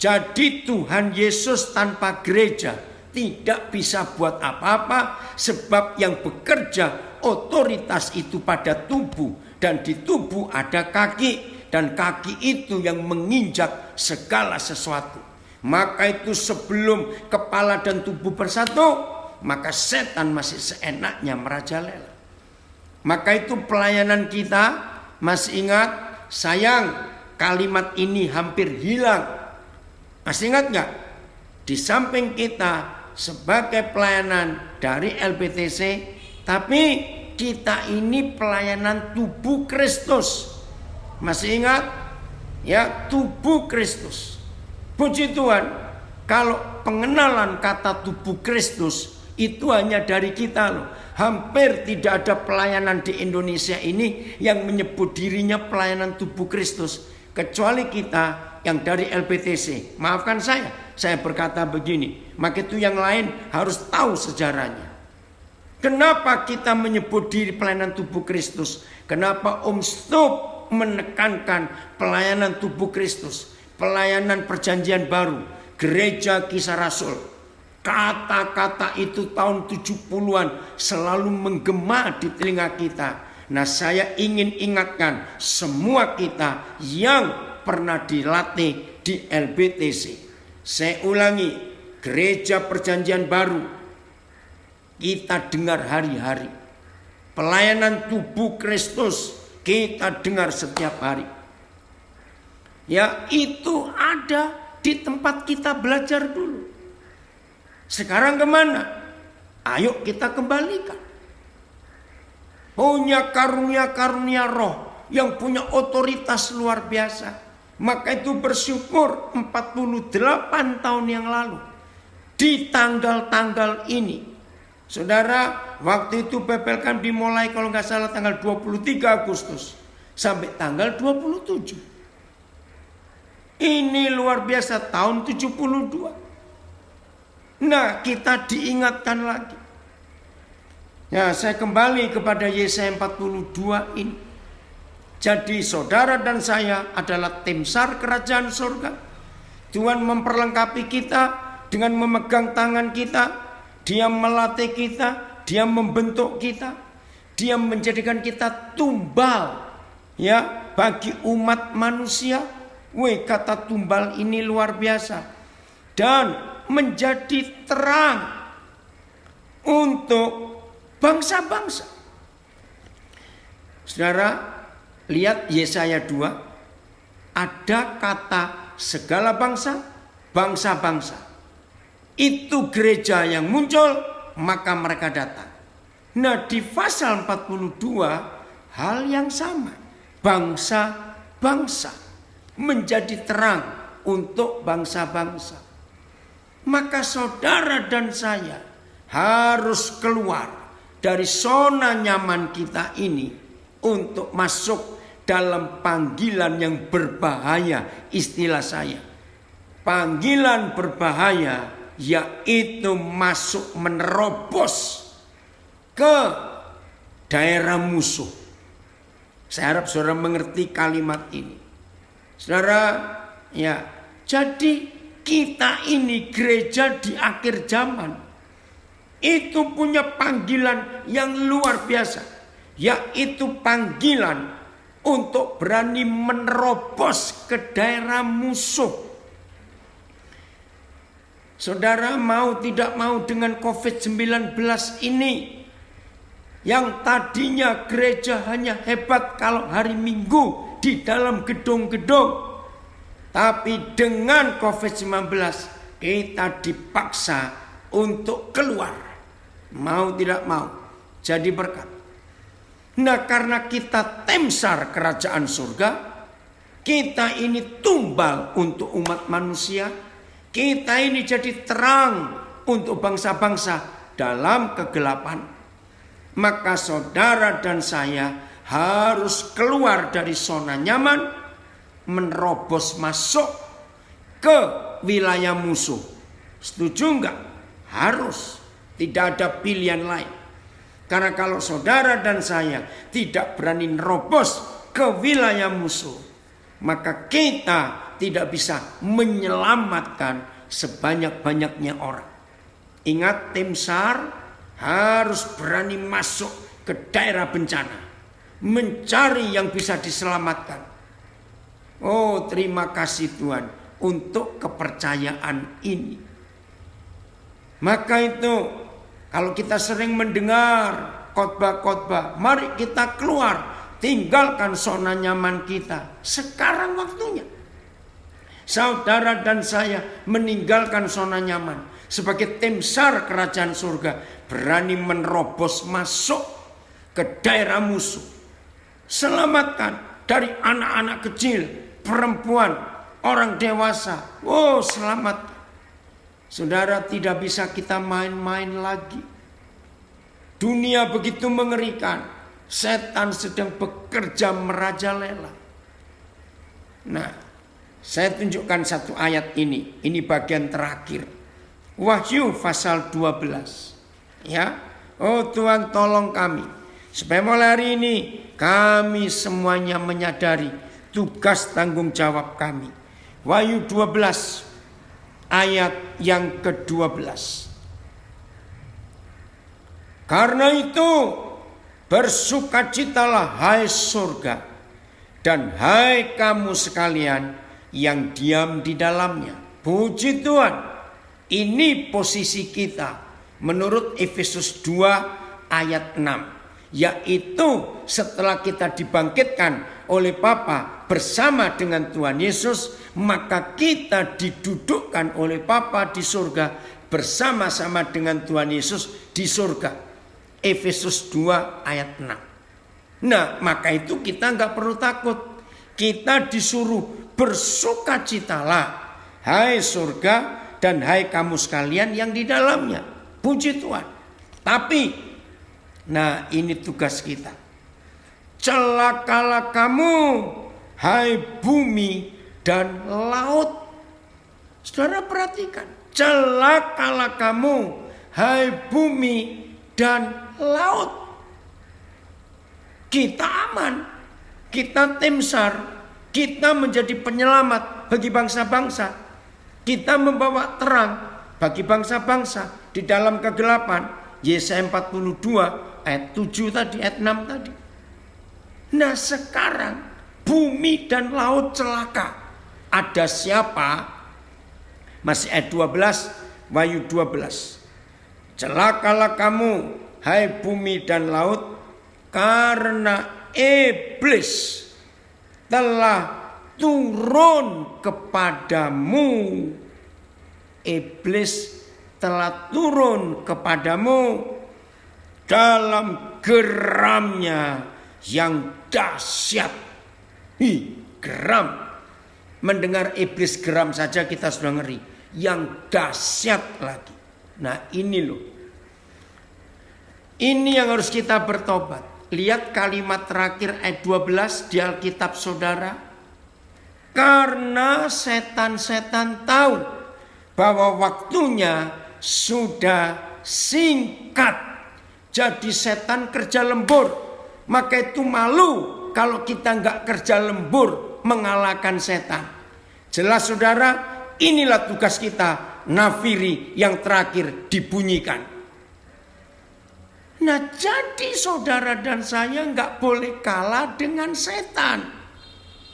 Jadi Tuhan Yesus tanpa gereja tidak bisa buat apa-apa, sebab yang bekerja otoritas itu pada tubuh, dan di tubuh ada kaki, dan kaki itu yang menginjak segala sesuatu. Maka itu sebelum kepala dan tubuh bersatu, maka setan masih seenaknya merajalela. Maka itu pelayanan kita, masih ingat? Sayang, kalimat ini hampir hilang. Masih ingat nggak? Di samping kita sebagai pelayanan dari LPTC, tapi kita ini pelayanan tubuh Kristus. Masih ingat? Ya, tubuh Kristus. Puji Tuhan, kalau pengenalan kata tubuh Kristus itu hanya dari kita loh. Hampir tidak ada pelayanan di Indonesia ini yang menyebut dirinya pelayanan tubuh Kristus, kecuali kita yang dari LPTC. Maafkan saya berkata begini, maka itu yang lain harus tahu sejarahnya. Kenapa kita menyebut diri pelayanan tubuh Kristus? Kenapa Om Stup menekankan pelayanan tubuh Kristus, pelayanan perjanjian baru, gereja Kisah Rasul? Kata-kata itu tahun 70-an selalu menggema di telinga kita. Nah, saya ingin ingatkan semua kita yang pernah dilatih di LPTC. Saya ulangi, gereja perjanjian baru kita dengar hari-hari. Pelayanan tubuh Kristus kita dengar setiap hari. Ya, itu ada di tempat kita belajar dulu. Sekarang kemana? Ayo kita kembalikan. Punya karunia-karunia roh yang punya otoritas luar biasa. Maka itu bersyukur 48 tahun yang lalu. Di tanggal-tanggal ini. Saudara, waktu itu PPLKAM dimulai kalau nggak salah tanggal 23 Agustus. Sampai tanggal 27. Ini luar biasa tahun 72. Nah, kita diingatkan lagi. Ya, saya kembali kepada Yesaya 42 ini. Jadi saudara dan saya adalah tim SAR kerajaan surga. Tuhan memperlengkapi kita dengan memegang tangan kita. Dia melatih kita, dia membentuk kita. Dia menjadikan kita tumbal ya bagi umat manusia. Kata tumbal ini luar biasa. Dan menjadi terang untuk bangsa-bangsa. Saudara, lihat Yesaya 2. Ada kata segala bangsa, bangsa-bangsa. Itu gereja yang muncul, maka mereka datang. Nah, di pasal 42 hal yang sama. Bangsa-bangsa menjadi terang untuk bangsa-bangsa. Maka saudara dan saya harus keluar dari zona nyaman kita ini untuk masuk dalam panggilan yang berbahaya. Istilah saya, panggilan berbahaya, yaitu masuk menerobos ke daerah musuh. Saya harap saudara mengerti kalimat ini. Saudara, ya, jadi kita ini gereja di akhir zaman itu punya panggilan yang luar biasa, yaitu panggilan untuk berani menerobos ke daerah musuh. Saudara, mau tidak mau dengan COVID-19 ini, yang tadinya gereja hanya hebat kalau hari Minggu di dalam gedung-gedung, tapi dengan COVID-19 kita dipaksa untuk keluar. Mau tidak mau jadi berkat. Nah, karena kita tim SAR kerajaan surga, kita ini tumbal untuk umat manusia. Kita ini jadi terang untuk bangsa-bangsa dalam kegelapan. Maka saudara dan saya harus keluar dari zona nyaman, menerobos masuk ke wilayah musuh. Setuju enggak? Harus. Tidak ada pilihan lain. Karena kalau saudara dan saya tidak berani nerobos ke wilayah musuh, maka kita tidak bisa menyelamatkan sebanyak-banyaknya orang. Ingat, tim SAR harus berani masuk ke daerah bencana, mencari yang bisa diselamatkan. Oh, terima kasih Tuhan untuk kepercayaan ini. Maka itu kalau kita sering mendengar khotbah-khotbah. Mari kita keluar, tinggalkan zona nyaman kita. Sekarang waktunya. Saudara dan saya meninggalkan zona nyaman. Sebagai tim SAR kerajaan surga, berani menerobos masuk ke daerah musuh. Selamatkan dari anak-anak kecil, perempuan, orang dewasa. Oh, selamat. Saudara, tidak bisa kita main-main lagi. Dunia begitu mengerikan. Setan sedang bekerja merajalela. Nah, saya tunjukkan satu ayat ini. Ini bagian terakhir. Wahyu pasal 12. Ya. Oh Tuhan, tolong kami. Supaya mulai hari ini kami semuanya menyadari tugas tanggung jawab kami. Wahyu 12 ayat yang ke-12. Karena itu bersukacitalah hai surga, dan hai kamu sekalian yang diam di dalamnya. Puji Tuhan, ini posisi kita menurut Efesus 2 ayat 6. Yaitu setelah kita dibangkitkan oleh Bapa bersama dengan Tuhan Yesus, maka kita didudukkan oleh Bapa di surga bersama-sama dengan Tuhan Yesus di surga. Efesus 2 ayat 6. Nah, maka itu kita nggak perlu takut. Kita disuruh bersukacitalah hai surga dan hai kamu sekalian yang di dalamnya. Puji Tuhan. Tapi nah, ini tugas kita. Celakalah kamu hai bumi dan laut. Saudara perhatikan. Celakalah kamu hai bumi dan laut. Kita aman. Kita tim SAR. Kita menjadi penyelamat bagi bangsa-bangsa. Kita membawa terang bagi bangsa-bangsa di dalam kegelapan. Yesaya 42 ayat 7 tadi, ayat 6 tadi. Nah sekarang bumi dan laut celaka. Ada siapa? Masih ayat 12, Wahyu 12. Celakalah kamu, hai bumi dan laut, karena iblis telah turun kepadamu. Iblis telah turun kepadamu dalam geramnya yang dahsyat. Geram. Mendengar iblis geram saja kita sudah ngeri. Yang dahsyat lagi. Nah ini loh. Ini yang harus kita bertobat. Lihat kalimat terakhir ayat 12 di Alkitab saudara. Karena setan-setan tahu bahwa waktunya sudah singkat. Jadi setan kerja lembur. Maka itu malu kalau kita nggak kerja lembur mengalahkan setan. Jelas saudara, inilah tugas kita. Nafiri yang terakhir dibunyikan. Nah jadi saudara dan saya nggak boleh kalah dengan setan.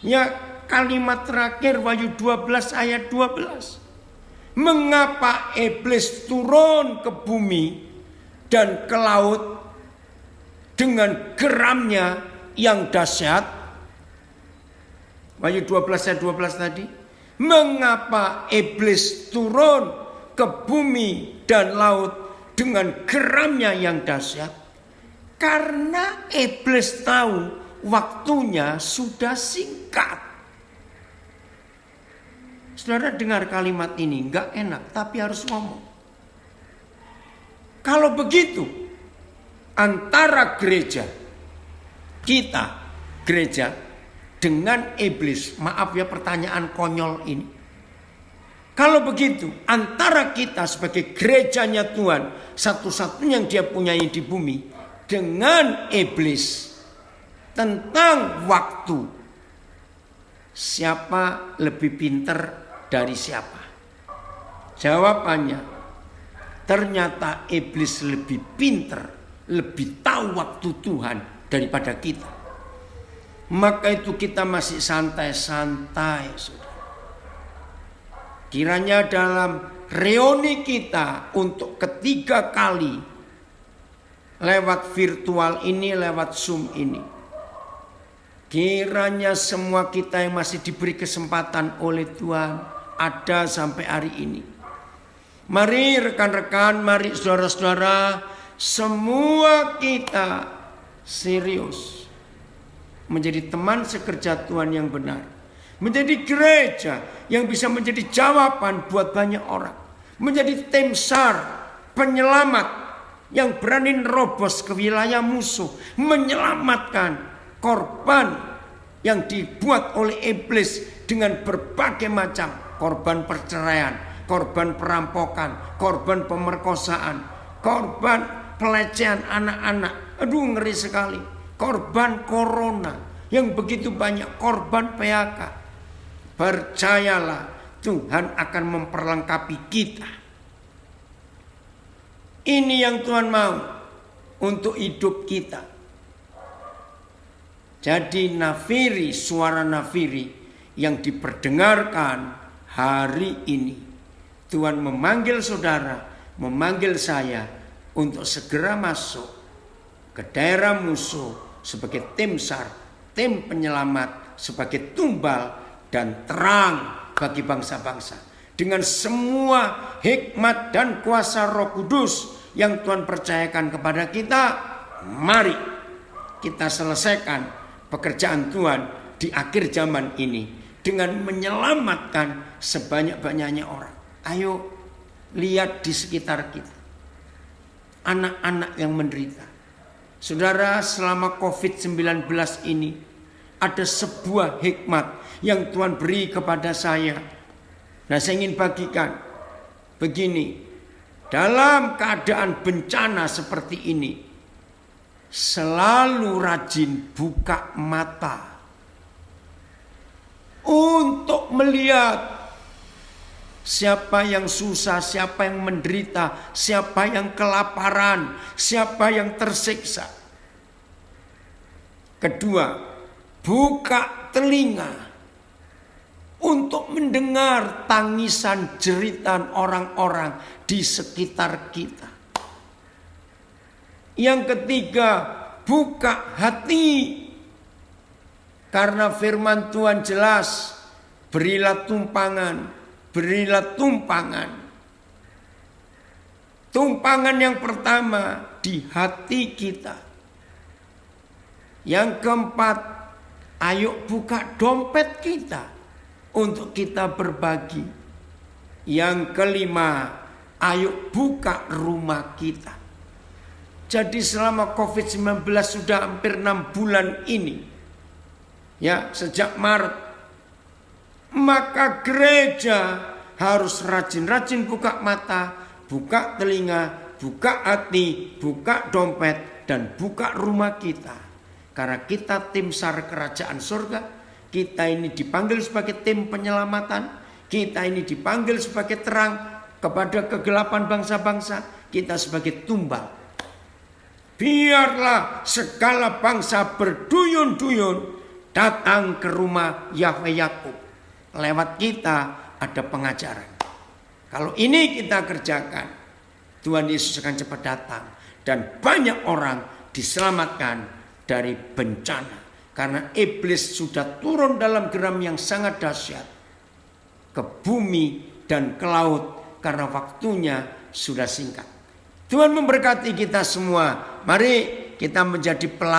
Ya kalimat terakhir Wahyu 12 ayat 12. Mengapa iblis turun ke bumi dan ke laut dengan geramnya yang dahsyat? Wahyu 12 ayat 12 tadi. Mengapa iblis turun ke bumi dan laut dengan geramnya yang dahsyat? Karena iblis tahu waktunya sudah singkat. Saudara dengar kalimat ini, enggak enak tapi harus ngomong. Kalau begitu, antara gereja, kita, gereja, dengan iblis, maaf ya pertanyaan konyol ini. Kalau begitu, antara kita sebagai gerejanya Tuhan, satu-satunya yang dia punyai di bumi, dengan iblis, tentang waktu, siapa lebih pintar dari siapa? Jawabannya, ternyata iblis lebih pintar, lebih tahu waktu Tuhan daripada kita. Maka itu kita masih santai-santai. Kiranya dalam reuni kita untuk ketiga kali lewat virtual ini, lewat Zoom ini. Kiranya semua kita yang masih diberi kesempatan oleh Tuhan ada sampai hari ini. Mari rekan-rekan, mari saudara-saudara, semua kita serius menjadi teman sekerja Tuhan yang benar. Menjadi gereja yang bisa menjadi jawaban buat banyak orang. Menjadi tim SAR, penyelamat yang berani nerobos ke wilayah musuh. Menyelamatkan korban yang dibuat oleh iblis dengan berbagai macam korban perceraian, korban perampokan, korban pemerkosaan, korban pelecehan anak-anak. Aduh, ngeri sekali. Korban corona yang begitu banyak, korban PHK. Percayalah, Tuhan akan memperlengkapi kita. Ini yang Tuhan mau untuk hidup kita. Jadi nafiri, suara nafiri yang diperdengarkan hari ini. Tuhan memanggil saudara, memanggil saya untuk segera masuk ke daerah musuh sebagai tim SAR, tim penyelamat, sebagai tumbal dan terang bagi bangsa-bangsa. Dengan semua hikmat dan kuasa Roh Kudus yang Tuhan percayakan kepada kita, mari kita selesaikan pekerjaan Tuhan di akhir zaman ini dengan menyelamatkan sebanyak-banyaknya orang. Ayo lihat di sekitar kita, anak-anak yang menderita. Saudara, selama COVID-19 ini ada sebuah hikmat yang Tuhan beri kepada saya. Nah, saya ingin bagikan begini. Dalam keadaan bencana seperti ini, selalu rajin buka mata untuk melihat siapa yang susah, siapa yang menderita, siapa yang kelaparan, siapa yang tersiksa. Kedua, buka telinga untuk mendengar tangisan jeritan orang-orang di sekitar kita. Yang ketiga, buka hati. Karena firman Tuhan jelas, berilah tumpangan, berilah tumpangan. Tumpangan yang pertama di hati kita. Yang keempat, ayo buka dompet kita untuk kita berbagi. Yang kelima, ayo buka rumah kita. Jadi selama COVID-19 sudah hampir 6 bulan ini, ya, sejak Maret, maka gereja harus rajin-rajin buka mata, buka telinga, buka hati, buka dompet, dan buka rumah kita. Karena kita tim SAR kerajaan surga, kita ini dipanggil sebagai tim penyelamatan, kita ini dipanggil sebagai terang kepada kegelapan bangsa-bangsa, kita sebagai tumbal. Biarlah segala bangsa berduyun-duyun datang ke rumah Yahweh Yakub. Lewat kita ada pengajaran. Kalau ini kita kerjakan, Tuhan Yesus akan cepat datang. Dan banyak orang diselamatkan dari bencana. Karena iblis sudah turun dalam geram yang sangat dahsyat ke bumi dan ke laut. Karena waktunya sudah singkat. Tuhan memberkati kita semua. Mari kita menjadi pelayan.